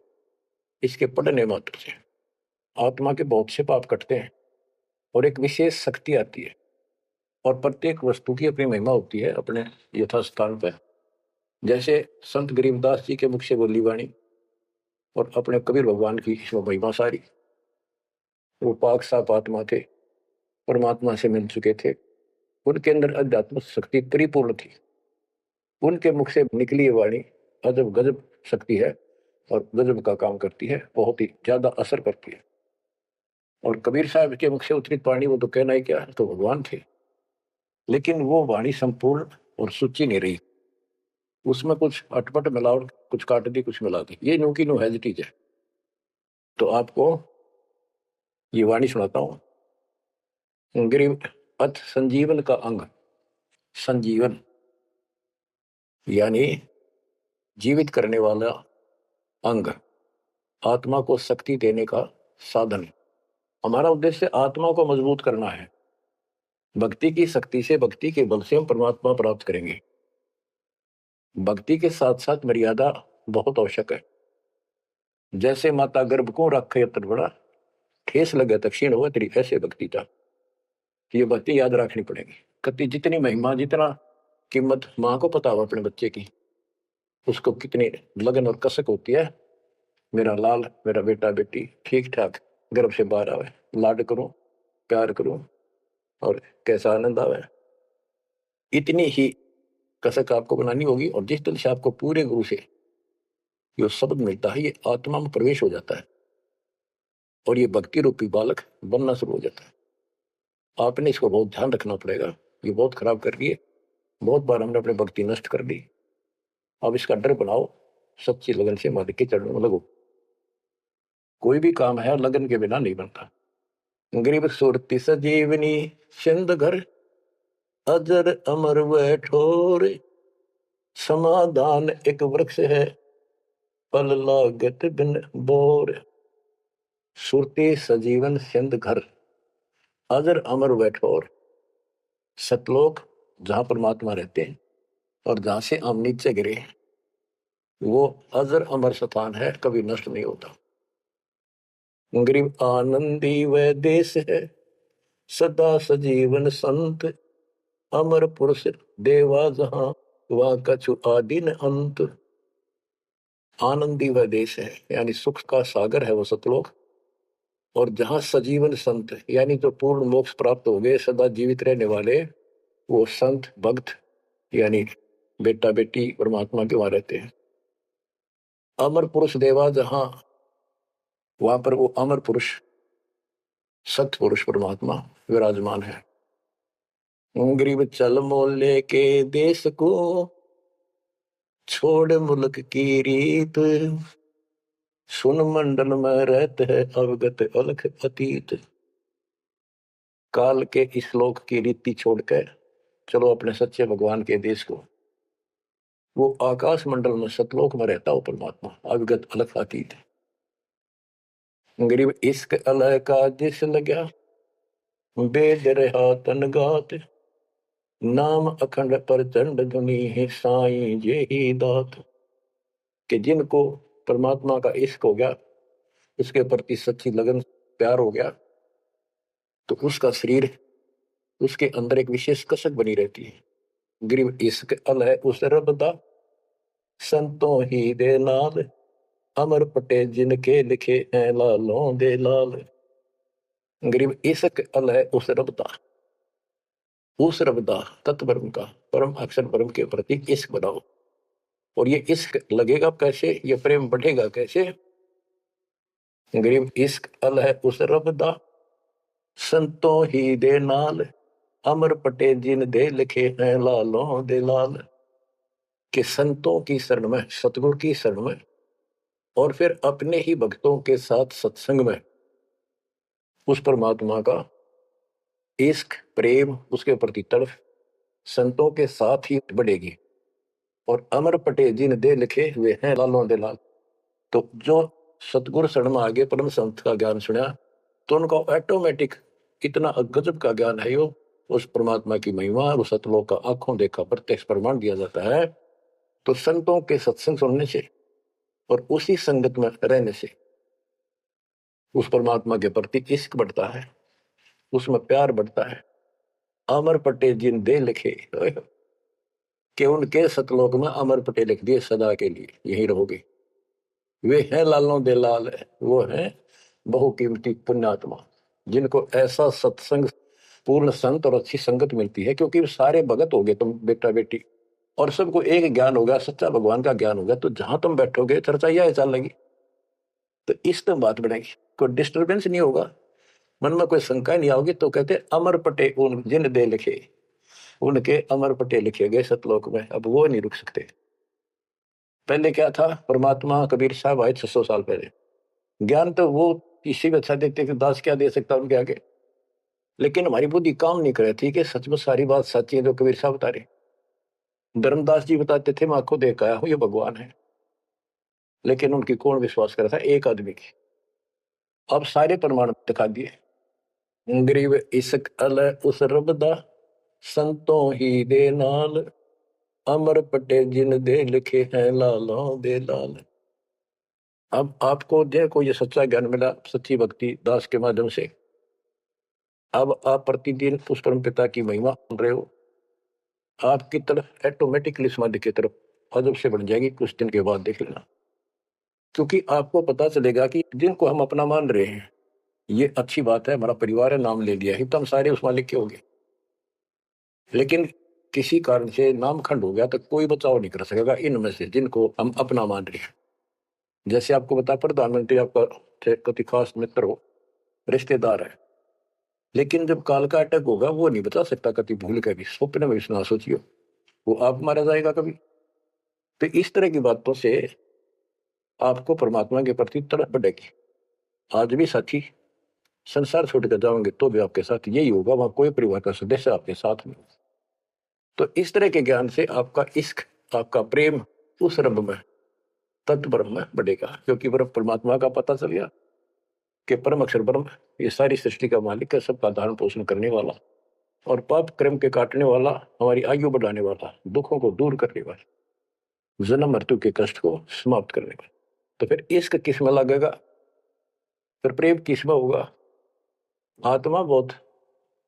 इसके पढ़ने मात्र से आत्मा के बहुत से पाप कटते हैं और एक विशेष शक्ति आती है। और प्रत्येक वस्तु की अपनी महिमा होती है अपने यथास्थान पर। जैसे संत गरीबदास जी के मुख से बोली वाणी और अपने कबीर भगवान की महिमा सारी। वो पाक साफ आत्मा थे, परमात्मा से मिल चुके थे, उनके अंदर अध्यात्म शक्ति परिपूर्ण थी। उनके मुख से निकली वाणी अजब गजब शक्ति है और गजब का काम करती है, बहुत ही ज्यादा असर करती है। और कबीर साहब के मुख से उतरित वाणी, वो तो कहना ही क्या, तो भगवान थे, लेकिन वो वाणी संपूर्ण और सुची नहीं रही, उसमें कुछ अटपट मिलावट, कुछ काट दी, कुछ मिला दी, ये नो की नो हैज इट इज है। तो आपको ये वाणी सुनाता हूं। गरीब अथ संजीवन का अंग, संजीवन यानी जीवित करने वाला अंग, आत्मा को शक्ति देने का साधन। हमारा उद्देश्य आत्मा को मजबूत करना है। भक्ति की शक्ति से, भक्ति के बल से हम परमात्मा प्राप्त करेंगे। भक्ति के साथ साथ मर्यादा बहुत आवश्यक है। जैसे माता गर्भ को रखे यत्र बड़ा, ठेस लगे तो क्षीण हो तेरी, ऐसे भक्ति था। ये भक्ति याद रखनी पड़ेगी। कति जितनी महिमा, जितना कीमत माँ को पता हो अपने बच्चे की, उसको कितनी लगन और कसक होती है। मेरा लाल, मेरा बेटा बेटी ठीक ठाक गर्भ से बाहर आवे, लाड करूं, प्यार करूं और कैसा आनंद आवे, इतनी ही कसक आपको बनानी होगी। और जिस दिन से आपको पूरे गुरु से जो शब्द मिलता है, ये आत्मा में प्रवेश हो जाता है और ये भक्ति रूपी बालक बनना शुरू हो जाता है। आपने इसको बहुत ध्यान रखना पड़ेगा। ये बहुत खराब कर रही है, बहुत बार हमने अपनी भक्ति नष्ट कर दी। अब इसका डर बनाओ, सच्ची लगन से मालिक के चरणों में लगो। कोई भी काम है लगन के बिना नहीं बनता। गरीब सुरति सजीवनी सिंध घर, अजर अमर व ठोर, समाधान एक वृक्ष है, पल लागत बिन बोर। सुरति सजीवन सिंध घर, अजर अमर व ठोर, सतलोक जहां परमात्मा रहते हैं और जहां से हम नीचे गिरे, वो अजर अमर स्थान है, कभी नष्ट नहीं होता। गरीब आनंदी व देश है, सदा सजीवन संत, अमर पुरुष देवा जहां, वह कछु आदि न अंत। आनंदी वह देश है, यानी सुख का सागर है वो सतलोक। और जहां सजीवन संत, यानी जो पूर्ण मोक्ष प्राप्त हो गए, सदा जीवित रहने वाले, वो संत भक्त यानी बेटा बेटी परमात्मा के वहां रहते हैं। अमर पुरुष देवा जहां, वहां पर वो अमर पुरुष सत पुरुष परमात्मा विराजमान है। गरीब चल मोले के देश को, छोड़ मुल्क की रीत, सुन मंडल में रहते है अवगत अलख अतीत। काल के इस लोक की रीति छोड़कर चलो अपने सच्चे भगवान के देश को। वो आकाश मंडल में सतलोक में रहता हो परमात्मा, अवगत अलख अतीत। गरीब इश्क अलह का जिस लग्या, बेद रहा तन गात, नाम अखंड प्रचंड धुनी है, साईं जे ही दात। कि जिनको परमात्मा का इश्क हो गया, उसके प्रति सच्ची लगन प्यार हो गया, तो उसका शरीर उसके अंदर एक विशेष कसक बनी रहती है। गरीब इश्क अल है उस रब दा, संतों ही दे नाल, अमर पटे जिनके लिखे हैं लालों दे लाल। गरीब इश्क अल है उस रब दा, उस रब दा तत्ब्रह्म का, परम अक्षर ब्रह्म के प्रति इश्क बनाओ। और ये इश्क लगेगा कैसे, ये प्रेम बढ़ेगा कैसे? गरीब इश्क अल है उस रब दा, संतों ही दे नाल, अमर पटे जिन दे लिखे हैं लालों दे लाल। कि संतों की शरण में, सतगुरु की शरण में, और फिर अपने ही भक्तों के साथ सत्संग में उस परमात्मा का इश्क प्रेम, उसके प्रति तड़फ संतों के साथ ही बढ़ेगी। और अमर पटे जिन दे लिखे हुए हैं लालों दे लाल। तो जो सतगुरु शरण में आगे परम संत का ज्ञान सुना, तो उनका ऑटोमेटिक इतना गजब का ज्ञान है, यो उस परमात्मा की महिमा, उस सतलोक का आंखों देखा प्रत्यक्ष प्रमाण दिया जाता है। तो संतों के सत्संग सुनने से और उसी संगत में रहने से उस परमात्मा के प्रति इश्क बढ़ता है, उसमें प्यार बढ़ता है। अमर पटे जिन दे लिखे, कि उनके सतलोक में अमर पटे लिख दिए, सदा के लिए यही रहोगे। वे हैं लालों दे लाल, वो हैं बहुकीमती पुण्यात्मा, जिनको ऐसा सत्संग, पूर्ण संत और अच्छी संगत मिलती है। क्योंकि सारे भगत हो गए तुम बेटा बेटी, और सबको एक ज्ञान होगा, सच्चा भगवान का ज्ञान होगा, तो जहां तुम बैठोगे चर्चा यह चल लगी, तो इस तुम बात बढ़ेगी, कोई डिस्टर्बेंस नहीं होगा, मन में कोई शंका नहीं आओगी। तो कहते अमर पटे उन जिन दे लिखे, उनके अमर पटे लिखे गए सतलोक में, अब वो नहीं रुक सकते। पहले क्या था, परमात्मा कबीर साहब आए 600 साल पहले, ज्ञान तो वो इसी में अच्छा देते कि दास क्या दे सकता उनके आगे। लेकिन हमारी बुद्धि काम नहीं कर रही थी कि सच में सारी बात सच्ची है जो कबीर साहब बता रहे। धर्मदास जी बताते थे मैं आंखों देख आया हूं ये भगवान है, लेकिन उनकी कौन विश्वास कर रहा था, एक आदमी की। अब सारे प्रमाण दिखा दिए। गरीब इश्क अल उस रब दा, संतों ही दे नाल, अमर पटे जिन दे लिखे हैं लालों दे लाल। अब आपको देखो ये सच्चा ज्ञान मिला, सच्ची भक्ति दास के माध्यम से। अब आप प्रतिदिन उस परम पिता की महिमा सुन रहे हो, आपकी तरफ ऑटोमेटिकली समाधि की तरफ अजब से बढ़ जाएगी, कुछ दिन के बाद देख लेना। क्योंकि आपको पता चलेगा कि जिनको हम अपना मान रहे हैं, ये अच्छी बात है, हमारा परिवार है, नाम ले लिया है, तो हम सारे उस मालिक के हो गए। लेकिन किसी कारण से नामखंड हो गया तो कोई बचाव नहीं कर सकेगा इनमें से जिनको हम अपना मान रहे हैं। जैसे आपको बता, प्रधानमंत्री आपका कति खास मित्र हो, रिश्तेदार है, लेकिन जब काल का अटैक होगा वो नहीं बचा सकता कति भूल के भी, स्वप्न में ना सोचियो, वो आप मारा जाएगा कभी। तो इस तरह की बातों से आपको परमात्मा के प्रति तड़प बढ़ेगी। आज भी साथी संसार छोड़ कर जाओगे तो भी आपके साथ यही होगा, वहां कोई परिवार का सदस्य आपके साथ में। तो इस तरह के ज्ञान से आपका इश्क, आपका प्रेम उस रब में, तत्व ब्रह्म में बढ़ेगा। क्योंकि ब्रह्म परमात्मा का पता चल गया कि परम अक्षर ब्रह्म ये सारी सृष्टि का मालिक है, सबका धारण पोषण करने वाला और पाप क्रम के काटने वाला, हमारी आयु बढ़ाने वाला, दुखों को दूर करने वाला, जन्म मृत्यु के कष्ट को समाप्त करने वाला। तो फिर इश्क किस में लगेगा, फिर प्रेम किस में होगा? आत्मा बहुत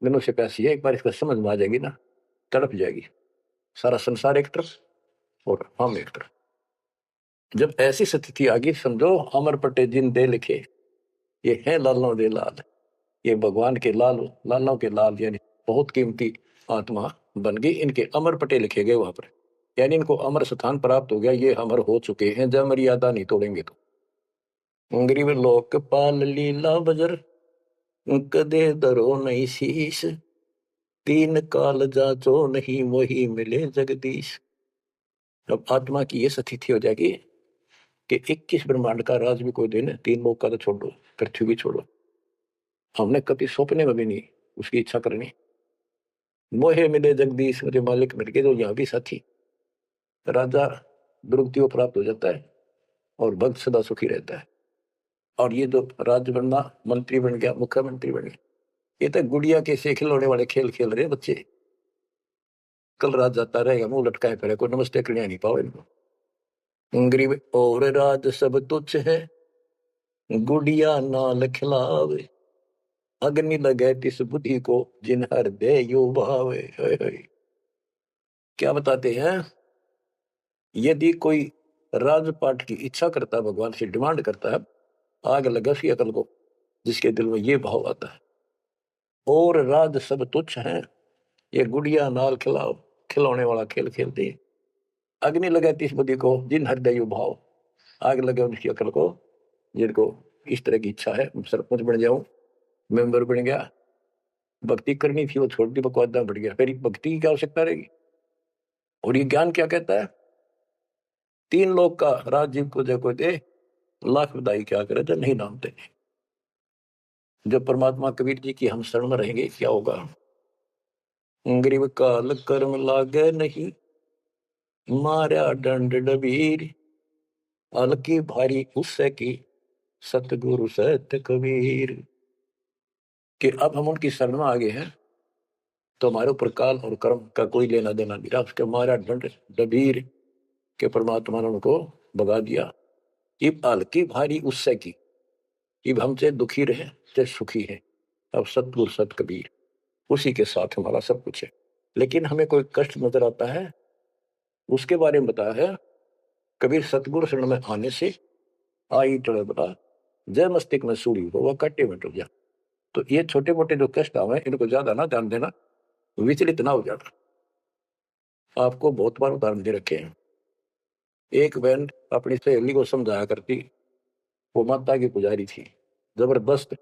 दिनों से प्यासी है, एक बार इसका समझ में आ जाएगी ना, तड़प जाएगी। सारा संसार एक तरफ और हम एक तरफ। जब ऐसी स्थिति आ गई, समझो अमर पटे जिन दे लिखे, ये है लालों दे लाल, ये भगवान के लाल, लालों के लाल, यानी बहुत कीमती आत्मा बन गई, इनके अमर पटे लिखे गए वहां पर, यानी इनको अमर स्थान प्राप्त हो गया, ये अमर हो चुके हैं, जब मर्यादा नहीं तोड़ेंगे तो। गरीब लोकपाल लीला बजर, कदे दरो नहीं शीश, तीन काल जाचो नहीं वही मिले जगदीश। अब आत्मा की ये स्थिति हो जाएगी कि 21 ब्रह्मांड का राज भी कोई देने, तीन लोग का तो छोड़ो, पृथ्वी भी छोड़ो, हमने कभी सपने में भी नहीं उसकी इच्छा करनी। मोहे मिले जगदीश, मुझे मालिक मिल गए, तो यहाँ भी साथी राजा दुर्गति को प्राप्त हो जाता है और भक्त सदा सुखी रहता है। और ये जो राज्य बनना, मंत्री बन गया, मुख्यमंत्री बन गया, ये तो गुड़िया के से खिलौने वाले खेल खेल रहे बच्चे। कल रात जाता रहेगा मुंह लटकाए फिरे, कोई नमस्ते करने नहीं पाओ इनको। गरीब और राज सब तुच्छ है, गुड़िया नाल खिलावे, अग्नि लगे तिस बुद्धि को जिन हृदय यो भावे। क्या बताते हैं, यदि कोई राजपाट की इच्छा करता है, भगवान से डिमांड करता है, आग लगे उसकी अकल को, जिसके दिल में ये भाव आता है, और राज सब तुच्छ हैं, ये गुड़िया नाल खिलाओ खिलौने वाला खेल खेलते हैं। अग्नि लगे तिस बुद्धि को जिन हृदय यो भाव, आग लगे उनकी अकल को जिनको इस तरह की इच्छा है, सरपंच बन जाऊं, मेंबर बन गया, भक्ति करनी थी वो छोड़ दी, बकवादा बढ़ गया, फिर भक्ति की क्या आवश्यकता रहेगी। और ये ज्ञान क्या कहता है, तीन लोग का राजीव को जो कोई दे, लाख बधाई क्या करे जो नहीं नामते। जब परमात्मा कबीर जी की हम शरण में रहेंगे क्या होगा, गरीब काल कर्म लागे नहीं, मारा दंड डबीर, अलकी भारी उससे की, सतगुरु सत्य कबीर। कि अब हम उनकी शरण में आ गए हैं तो हमारे ऊपर काल और कर्म का कोई लेना देना नहीं रहा, उसके मारा दंड डबीर के परमात्मा ने उनको भगा दिया। इब हल्की भारी उससे की, इब हमसे दुखी रहे चाहे सुखी है, अब सतगुरु सत कबीर, उसी के साथ हमारा सब कुछ है। लेकिन हमें कोई कष्ट नजर आता है, उसके बारे में बताया है कबीर, सतगुरु शरण में आने से आई टड़े बता, जय मस्तिष्क में सूढ़ी हो वह कट्टे में टूट जा। तो ये छोटे मोटे जो कष्ट आवे इनको ज्यादा ना ध्यान देना, विचलित ना हो जाना। आपको बहुत बार उदाहरण दे रखे हैं। एक बहन अपनी सहेली को समझाया करती, वो माता की पुजारी थी जबरदस्त,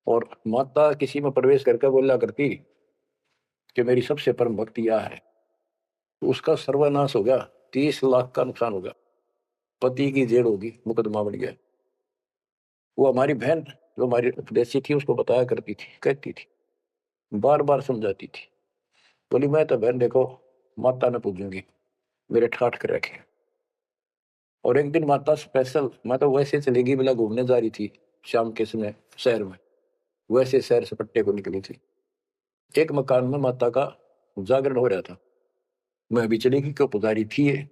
और माता किसी में प्रवेश करके बोला करती कि मेरी सबसे परम भक्ति यह है, तो उसका सर्वनाश हो गया, 30 लाख का नुकसान हो गया, पति की जेल होगी, मुकदमा बढ़ गया। वो हमारी बहन जो हमारी उपदेशी थी उसको बताया करती थी, कहती थी, बार बार समझाती थी, बोली मैं तो बहन देखो माता ने पूजूंगी, मेरे ठाठ कर रखे। और एक दिन माता स्पेशल, मैं तो वैसे चलेगी बिला घूमने जा रही थी शाम के समय शहर में, वैसे शहर से पट्टे को निकली थी। एक मकान में माता का जागरण हो रहा था, मैं भी चलेगी क्यों, पुजारी थी ये।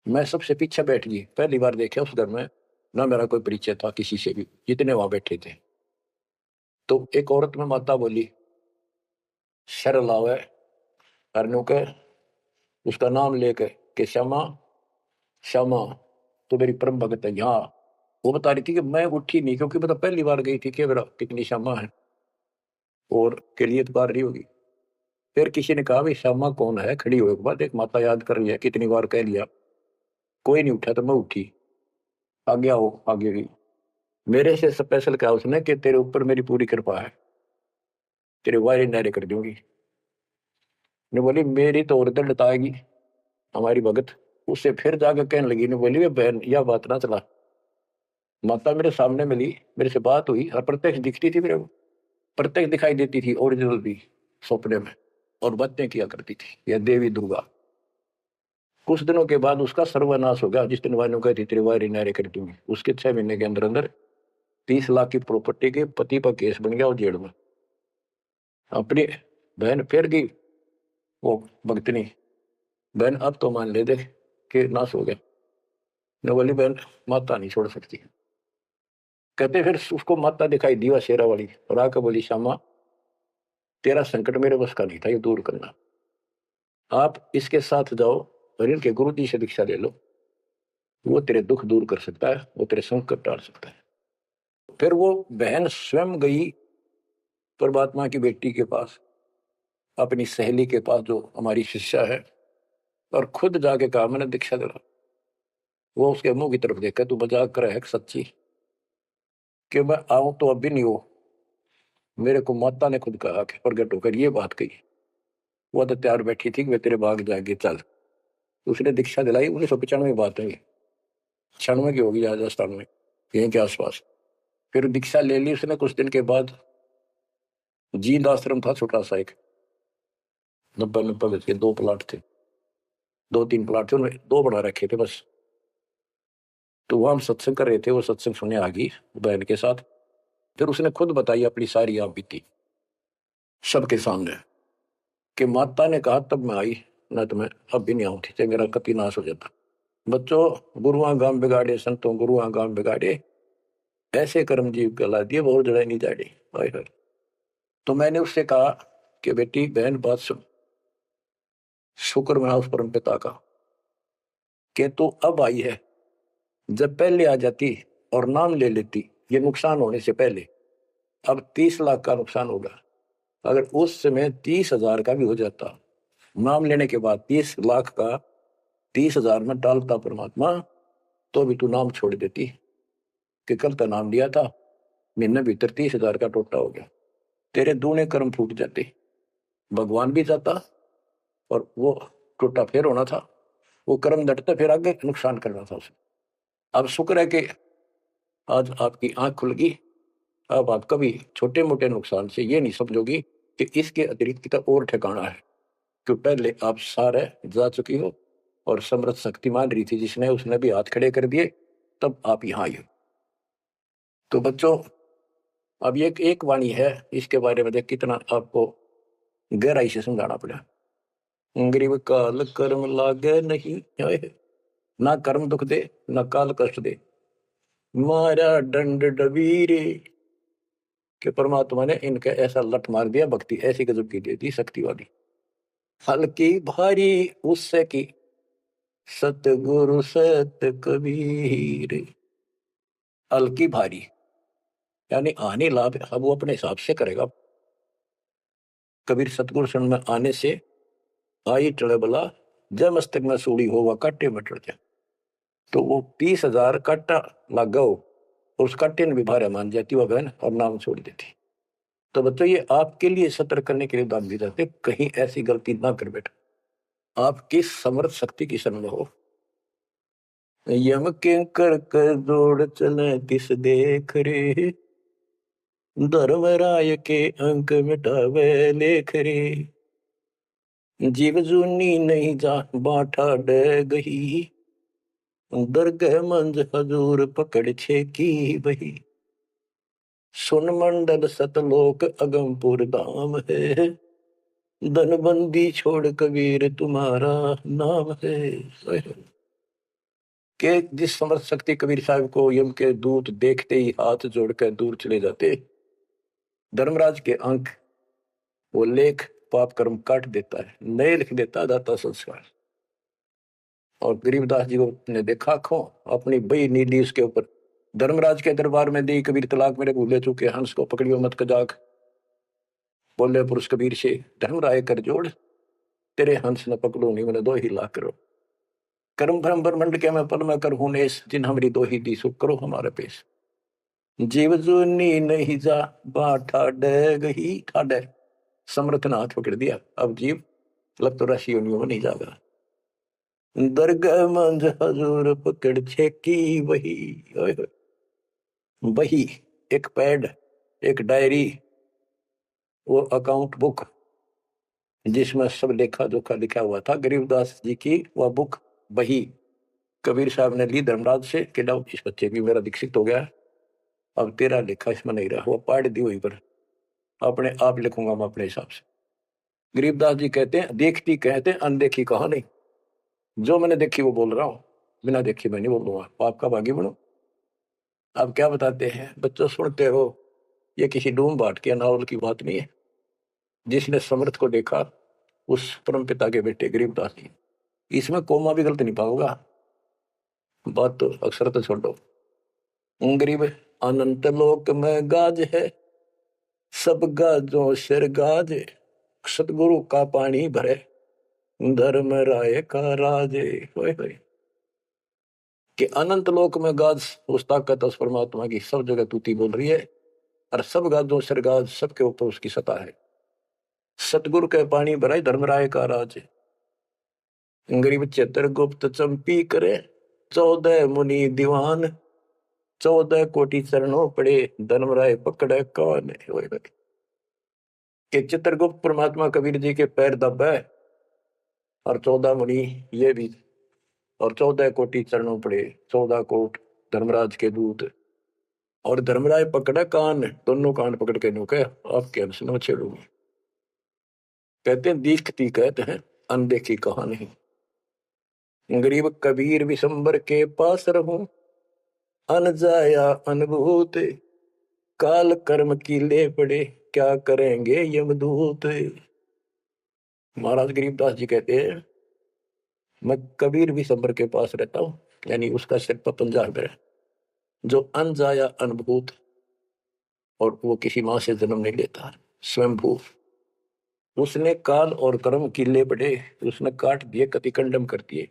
मैं सबसे पीछे बैठ गई, पहली बार देखा उस घर में, ना मेरा कोई परिचय था किसी से भी, जितने वहां बैठे थे। तो एक औरत में माता बोली, शर लावे करने के, उसका नाम लेके कि श्यामा श्यामा तो मेरी परम भगत है यहाँ। वो बता रही थी कि मैं उठी नहीं, क्योंकि मतलब पहली बार गई थी कि मेरा कितनी श्यामा है और के लिए तो रही होगी। फिर किसी ने कहा भाई श्यामा कौन है, खड़ी हुए के बाद एक माता याद कर लिया, कितनी बार कह लिया, कोई नहीं उठा तो मैं उठी, आगे आओ, आगे गई। मेरे से स्पेशल कहा उसने कि तेरे ऊपर मेरी पूरी कृपा है, तेरे वायरे नारे कर दूंगी। ने बोली मेरी तो और दंड आएगी हमारी भगत। उससे फिर जाकर कहने लगी, ने बोली वे बहन यह बात ना चला, माता मेरे सामने मिली, मेरे से बात हुई और प्रत्यक्ष दिखती थी, मेरे को प्रत्यक्ष दिखाई देती थी, ओरिजिनल भी सपने में, और बातें किया करती थी, यह देवी दुर्गा। कुछ दिनों के बाद उसका सर्वनाश हो गया, जिस दिन वालों कहती तेरे वायरे नारे कर दूंगी, उसके 6 महीने के अंदर अंदर 30 लाख की प्रॉपर्टी के पति पर केस बन गया और जेल में। अपनी बहन फिर गई, वो भक्तनी बहन अब तो मान ले दे कि नाश हो गया। न बोली बहन माता नहीं छोड़ सकती। कहते फिर उसको माता दिखाई दीवा शेरा वाली, और आकर बोली श्यामा तेरा संकट मेरे बस का नहीं था, ये दूर करना, आप इसके साथ जाओ और इनके गुरु जी से दीक्षा ले लो, वो तेरे दुख दूर कर सकता है, वो तेरे संकट टाल सकता है। फिर वो बहन स्वयं गई परमात्मा की बेटी के पास, अपनी सहेली के पास जो हमारी शिष्या है, और खुद जाके कहा मैंने दीक्षा दिला। वो उसके मुंह की तरफ देखा, तू मजाक कर है सच्ची कि मैं आऊं तो अब भी नहीं हो, मेरे को माता ने खुद कहा कि प्रगट होकर ये बात कही। वो तो तैयार बैठी थी कि मैं तेरे भाग जाएगी, चल। उसने दीक्षा दिलाई, 1995 बात है, 96 की होगी राजस्थान में, यहीं के आसपास। फिर दीक्षा ले ली उसने। कुछ दिन के बाद जींद आश्रम था छोटा सा एक, 90 गज के 2 प्लाट थे, 2-3 प्लाट थे, उनमें 2 बना रखे थे बस। तो वहां हम सत्संग कर रहे थे, वो सत्संग सुनने आ गई बहन के साथ। फिर उसने खुद बताई अपनी सारी आप बीती सबके सामने, कि माता ने कहा तब मैं आई, न तो मैं अब भी नहीं आऊं थी, चाहे मेरा कति नाश हो जाता। बच्चों गुरुआ गांव बिगाड़े संतों गुरुआ गांव बिगाड़े, ऐसे कर्म जीव कहला दिए बहुत जड़े नहीं जाड़े। हाय हाय। तो मैंने उससे कहा कि बेटी बहन बात सुन, शुक्र मना उस परम पिता का कि तू अब आई है। जब पहले आ जाती और नाम ले लेती, ये नुकसान होने से पहले, अब 30 लाख का नुकसान होगा। अगर उस समय 30,000 का भी हो जाता, नाम लेने के बाद 30 लाख का 30,000 में डालता परमात्मा, तो भी तू नाम छोड़ देती। कि कल तो नाम लिया था, महीने भीतर 30,000 का टोटा हो गया, तेरे दूने कर्म फूट जाते, भगवान भी जाता और वो टोटा फिर होना था, वो कर्म डटता फिर आगे नुकसान करना था उसे। अब शुक्र है कि आज आपकी आंख खुल गई। अब आप कभी छोटे मोटे नुकसान से ये नहीं समझोगी कि इसके अतिरिक्त का और ठिकाना है, क्यों पहले आप सारे जा चुकी हो और समृद्ध शक्तिमान रही थी जिसने, उसने भी हाथ खड़े कर दिए, तब आप यहाँ आई हो। तो बच्चों, अब ये एक वाणी है, इसके बारे में देख कितना आपको गहराई से समझाना पड़ा। गरीब काल कर्म लागे नहीं, ना कर्म दुख दे ना काल कष्ट दे, मारा दंड डबीरे। कि परमात्मा ने इनका ऐसा लट मार दिया, भक्ति ऐसी गजब की दे दी शक्ति वाली। हल्की भारी उससे की सतगुरु सत कबीर। हल्की भारी यानी आने लाभ अब वो अपने हिसाब से करेगा। कबीर सतगुरु शरण में आने से आई टले बला, जब मस्तक में सूड़ी हो वह काटे में टल जाए। तो वो 30,000 काटा लगा हो, उस काटे ने भी भारे मान जाती वह बहन और नाम छोड़ देती। तो बच्चों, ये आपके लिए सतर्क करने के लिए दान दी जाते, कहीं ऐसी गलती ना कर बेटा। आप किस समर्थ शक्ति की शरण में हो। यम के कर दौड़ चले तिस देख रे, धर्मराय के अंक मिटावे लेख रे। जीव जूनी नहीं जा बाठा डे गही, दरगह मंज हजूर पकड़ छे की बही। सुन मंडल सतलोक अगमपुर धाम है, धनबंदी छोड़ कबीर तुम्हारा नाम है। के जिस समर्थ शक्ति कबीर साहब को यम के दूत देखते ही हाथ जोड़कर दूर चले जाते, धर्मराज के अंक वो लेख पाप कर्म काट देता है, नए लिख देता दाता संस्कार। और गरीबदास जी को ने देखा खो अपनी बई नीली उसके ऊपर, धर्मराज के दरबार में दी कबीर तलाक मेरे भूले चुके, हंस को पकड़ियो मत कजाक। बोले पुरुष कबीर से, धर्मराय कर जोड़, तेरे हंस न पकड़ो नहीं मैंने 2 ही लाख करो। कर्म भ्रम ब्रह्मंड के मैं पल में कर हूं नेस, जिन हमारी 2 ही दी सुख करो हमारे पेश। जीव जूनी नहीं जा बाठा डे गही ठाडे, समर्थ ने हाथ पकड़ दिया, अब जीव लग तो राशि योनियों में नहीं जागा। दरगाह मंज हजूर पकड़ छेकी वही। वही एक पैड, एक डायरी, वो अकाउंट बुक जिसमें सब लेखा जोखा लिखा हुआ था, गरीबदास जी की वह बुक वही कबीर साहब ने ली धर्मराज से कि डाउ इस बच्चे भी मेरा दीक्षित हो गया, अब तेरा लेखा इसमें नहीं रहा, वो पाड़ दी हुई पर अपने आप लिखूंगा मैं अपने हिसाब से। गरीबदास जी कहते हैं, देखती कहते हैं अनदेखी कहा नहीं, जो मैंने देखी वो बोल रहा हूं, बिना देखी मैं नहीं बोलूंगा, पाप का भागी बनू। अब क्या बताते हैं बच्चों, सुनते हो, ये किसी डूम बाट के नावल की बात नहीं है। जिसने समर्थ को देखा उस परम पिता के बेटे गरीबदास जी, इसमें कोमा भी गलत नहीं पाऊंगा। बात तो अक्सर तो छोड़ो। गरीब अनंत लोक में गाज है, सब गाजों सिर गाज, सतगुरु का पानी भरे, धर्म राय का राजे। कि अनंत लोक में गाज उस ताकत उस परमात्मा की सब जगह तूती बोल रही है, और सब गाजों सिर गाज सबके ऊपर उसकी सत्ता है। सतगुरु के पानी भराए धर्मराय का राज, गरीब चित्रगुप्त चंपी करे, 14 मुनि दीवान, 14 कोटि चरणों पड़े, धर्मराय पकड़े कौन। कि चित्रगुप्त परमात्मा कबीर जी के पैर दबे, और 14 मुनि ये भी, और 14 कोटि चरणों पड़े, 14 कोट धर्मराज के दूत, और धर्मराय पकड़े कान, दोनों कान पकड़ के नुके आपके अंश में छेड़ूंगी। कहते हैं दीखती कहते हैं अनदेखी कहा नहीं। गरीब कबीर विशंबर के पास रहूं, अन जाया अनुभूत, काल कर्म की ले पड़े क्या करेंगे यमदूत। महाराज गरीबदास जी कहते हैं मैं कबीर विशंबर के पास रहता हूँ, यानी उसका सिर पर पंजा है, जो अनजाया अनुभूत, और वो किसी माँ से जन्म नहीं लेता, स्वयंभू। उसने काल और कर्म की ले पड़े, उसने काट दिए, कतिकंडम कर दिए।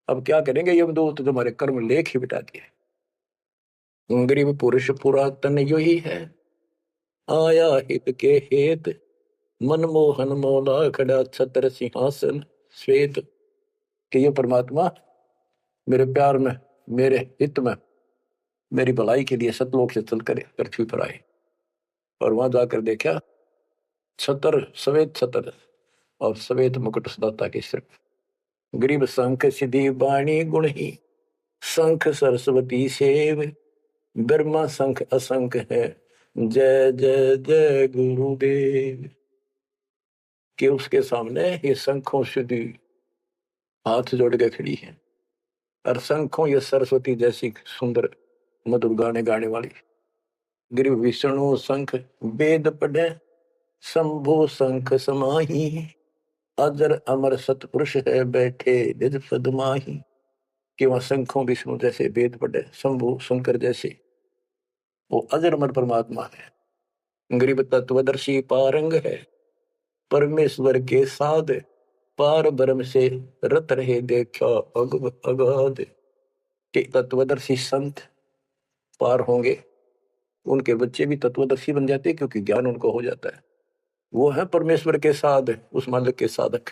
अब क्या करेंगे यमदूत, तुम्हारे कर्म लेख ही बिटा दिए। गरीब पुरुष पुरातन यो ही है, आया हित के हेत, मनमोहन मौला खड़ा छत्र सिंहासन श्वेत। कि ये परमात्मा मेरे प्यार में, मेरे हित में, मेरी भलाई के लिए सतलोक से चल कर पृथ्वी पर आए। और वहां जाकर देखा छतर, सवेत छतर और सवेत मुकुट सदाता के सिर। गरीब शंख सिद्धि बाणी गुण ही, शंख सरस्वती सेव, ब्रह्मा शंख असंख है, जय जय जय गुरुदेव। कि उसके सामने ये शंखों सिद्धि हाथ जोड़ के खड़ी है, और शंखों ये सरस्वती जैसी सुंदर मधुर गाने गाने वाली। गिरि विष्णु शंख वेद पढ़े, शंभु शंख समाही, अजर अमर सतपुरुष है बैठे निज पद माही। कि वह शंखों विष्णु जैसे वेद पढ़े, शंभु शंकर जैसे, वो अजर अमर परमात्मा है। गरीब तत्वदर्शी पारंग है, परमेश्वर के साध, पार ब्रह्म से रत रहे देखा अगाध। के तत्वदर्शी संत पार होंगे, उनके बच्चे भी तत्वदर्शी बन जाते, क्योंकि ज्ञान उनको हो जाता है। वो है परमेश्वर के साध, उस मालिक के साधक।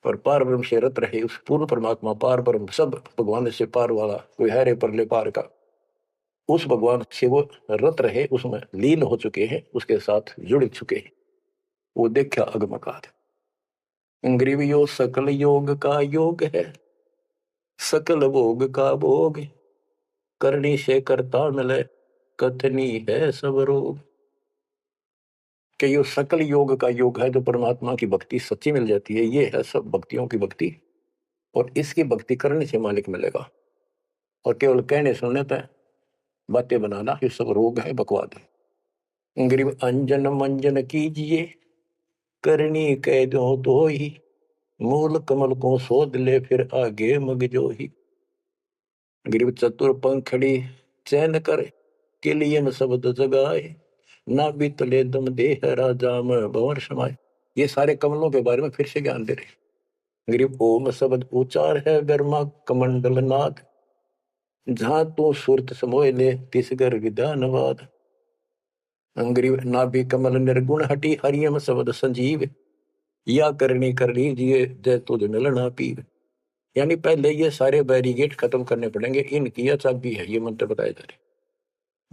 और पार ब्रह्म से रत रहे, उस पूर्ण परमात्मा पार ब्रह्म, सब भगवान से पार वाला, कोई है परले पार का, उस भगवान से वो रत रहे, उसमें लीन हो चुके हैं, उसके साथ जुड़ चुके हैं। वो देखा अगमकाद। ग्रीवियो सकल योग का योग है, सकल भोग का भोग, करनी से करता मिले, कथनी है सब रोग। कि ये सकल योग का योग है, जो परमात्मा की भक्ति सच्ची मिल जाती है, ये है सब भक्तियों की भक्ति। और इसकी भक्ति करने से मालिक मिलेगा, और केवल कहने सुनने पे बातें बनाना ये सब रोग है, बकवाद है। गरीब अंजन मंजन कीजिए, करनी कह दो तो ही, मूल कमल को सोध ले फिर आगे मग जो ही। गरीब चतुर पंखड़ी चैन कर, के लिए में शब्द जगाए, ना भी तले दम देह राजा में भंवर समाये। ये सारे कमलों के बारे में फिर से ज्ञान दे रहे। गरीब ओम शब्द उचार है गर्मा कमंडल नाद, जहां तू सुरत समोय ले तिसगर विधानवाद। गरीब नाभि कमल निर्गुण हटी, हरियम शब्द संजीव, या करनी कर लीजिए जय तुझ मिलना पीव। यानी पहले ये सारे बैरिगेट खत्म करने पड़ेंगे, इनकी यह चाबी है, ये मंत्र बताए जा रहे।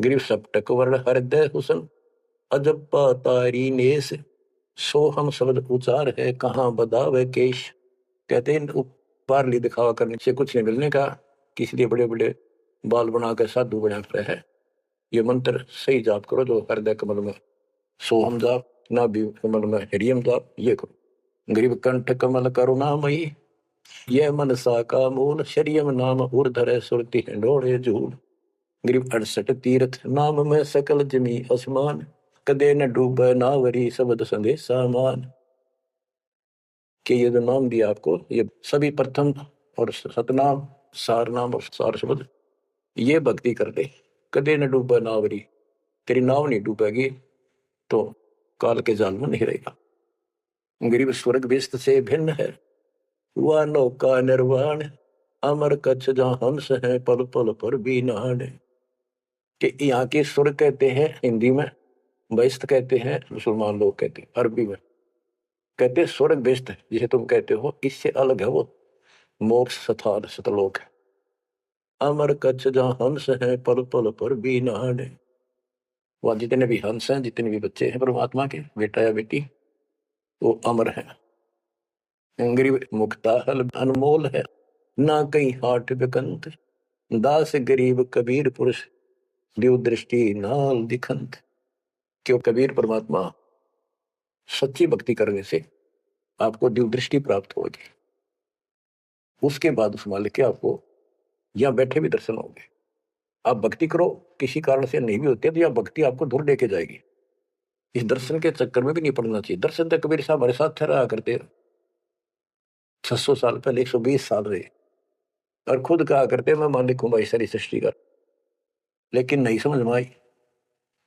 गरीब सप्तक वर्ण हृदय हुसन, अजब्बा तारी नेस, सोहम शब्द उचार है कहाँ बदावे केश। कहते हैं पारली दिखावा करने से कुछ नहीं मिलने का, किसी लिए बड़े बड़े बाल बनाकर साधु बना रहे है। ये मंत्र सही जाप करो, जो हृदय कमल में सोहम जाप, नाभि कमल में हरियम जाप, ये करो। गरीब कंठ कमल करुणामयी, ये मनसा का मूल, शरियम नाम ऊर्धर सुरति हिंडोड़े झूल। गरीब 68 तीर्थ नाम में सकल जमी आसमान, कदे न डूबे नावरी शब्द संदेशा मान। कि ये जो नाम दिया आपको, ये सभी प्रथम और सतनाम, सार नाम और सार शब्द, ये भक्ति कर ले, कदे न डूबे नावरी, तेरी नाव नहीं डूबेगी तो काल के जाल में नहीं रहेगा। गरीब स्वर्ग बेस्त से भिन्न है, हुआ नौका निर्वाण, अमर कच्छ जहां हंस है पल पल पर भी नहाने। कि यहाँ के स्वर्ग कहते हैं हिंदी में, बेस्त कहते हैं मुसलमान लोग, कहते हैं अरबी में, कहते हैं स्वर्ग बेस्त जिसे तुम कहते हो, इससे अलग है वो मोक्ष स्थान सतलोक है। अमर कच्छ जहां हंस है पल पल पर भी नहाने। वह जितने भी हंस हैं, जितने भी बच्चे हैं परमात्मा के, बेटा या बेटी, वो अमर है। गरीब मुक्ता हल अनमोल है, ना कहीं हाट बिकंत, दास गरीब कबीर पुरुष, दिव दृष्टि नाल दिखंत। क्यों कबीर परमात्मा, सच्ची भक्ति करने से आपको दिव दृष्टि प्राप्त होगी, उसके बाद उस मालिक के आपको यहाँ बैठे भी दर्शन होंगे। आप भक्ति करो, किसी कारण से नहीं भी होती है तो यह भक्ति आपको दूर लेके जाएगी। इस दर्शन के चक्कर में भी नहीं पड़ना चाहिए। दर्शन तो कबीर साहब हमारे साथ ठहरा करते 600 साल पहले, 120 साल रहे, और खुद कहा करते मैं मालिक हूं भाई सारी सृष्टि का, लेकिन नहीं समझ में आई।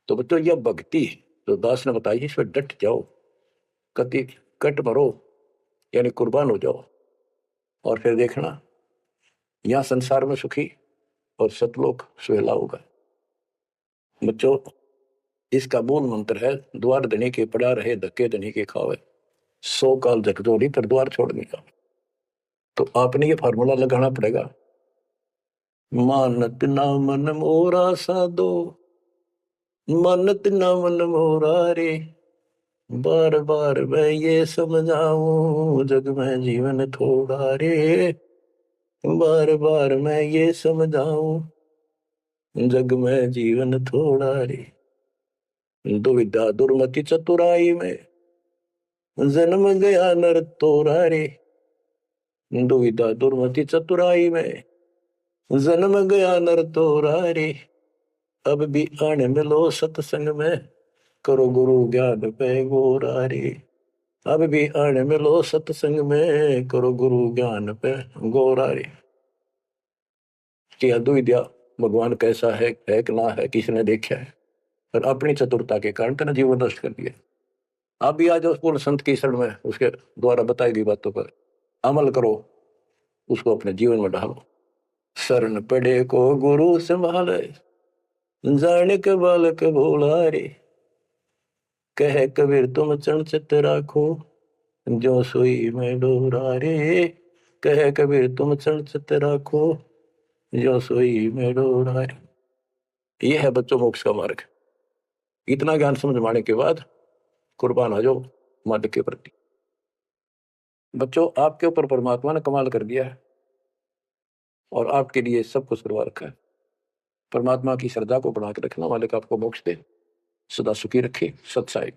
तो बच्चों यह भक्ति जो दास ने बताई, इस पर डट जाओ, कति कट मरो, यानी कुर्बान हो जाओ, और फिर देखना यहां संसार में सुखी और सतलोक सुहेला होगा। बच्चों इसका मूल मंत्र है, द्वार धनी के पड़ा रहे, धक्के धनी के खावे, 100 काल झकझोरी फिर द्वार छोड़ने का। तो आपने ये फार्मूला लगाना पड़ेगा, मानत ना मन मोरा साधो, मानत ना मन मोरा रे, बार बार मैं ये समझाऊं, जग में जीवन थोड़ा रे, बार बार मैं ये समझाऊं, जग में जीवन थोड़ा रे। दुविधा दुर्मति चतुराई में, जन्म गया नर तोरा रे, दुविधा दुर्मति चतुराई में, जन्म गया नर तोरा रे, अब भी आने मिलो सत्संग में, करो गुरु ज्ञान पे गोरा रे, अब भी आने मिलो सत्संग में, करो गुरु ज्ञान पे गोरा रे। कि दुविधा भगवान कैसा है कि ना है, किसने देखा है, और अपनी चतुरता के कारण तेना जीवन नष्ट कर दिया। आप भी आज पूर्ण संत की शरण में उसके द्वारा बताई गई बातों पर अमल करो, उसको अपने जीवन में ढालो। शरण पड़े को गुरु संभाले, जाने के बालक भोला रे, कह कबीर तुम चरण चित राखो, जो सोई में डोरा रे, कह कबीर तुम चरण चित राखो, जो सोई में डोरा रे। यह है बच्चों मोक्ष का मार्ग। इतना ज्ञान समझ माने के बाद कुर्बान हो जाओ मालिक के प्रति। बच्चों आपके ऊपर परमात्मा ने कमाल कर दिया है और आपके लिए सब कुछ करवा रखा है। परमात्मा की श्रद्धा को बना के रखना, मालिक आपको मोक्ष दे, सदा सुखी रखे। सत साई।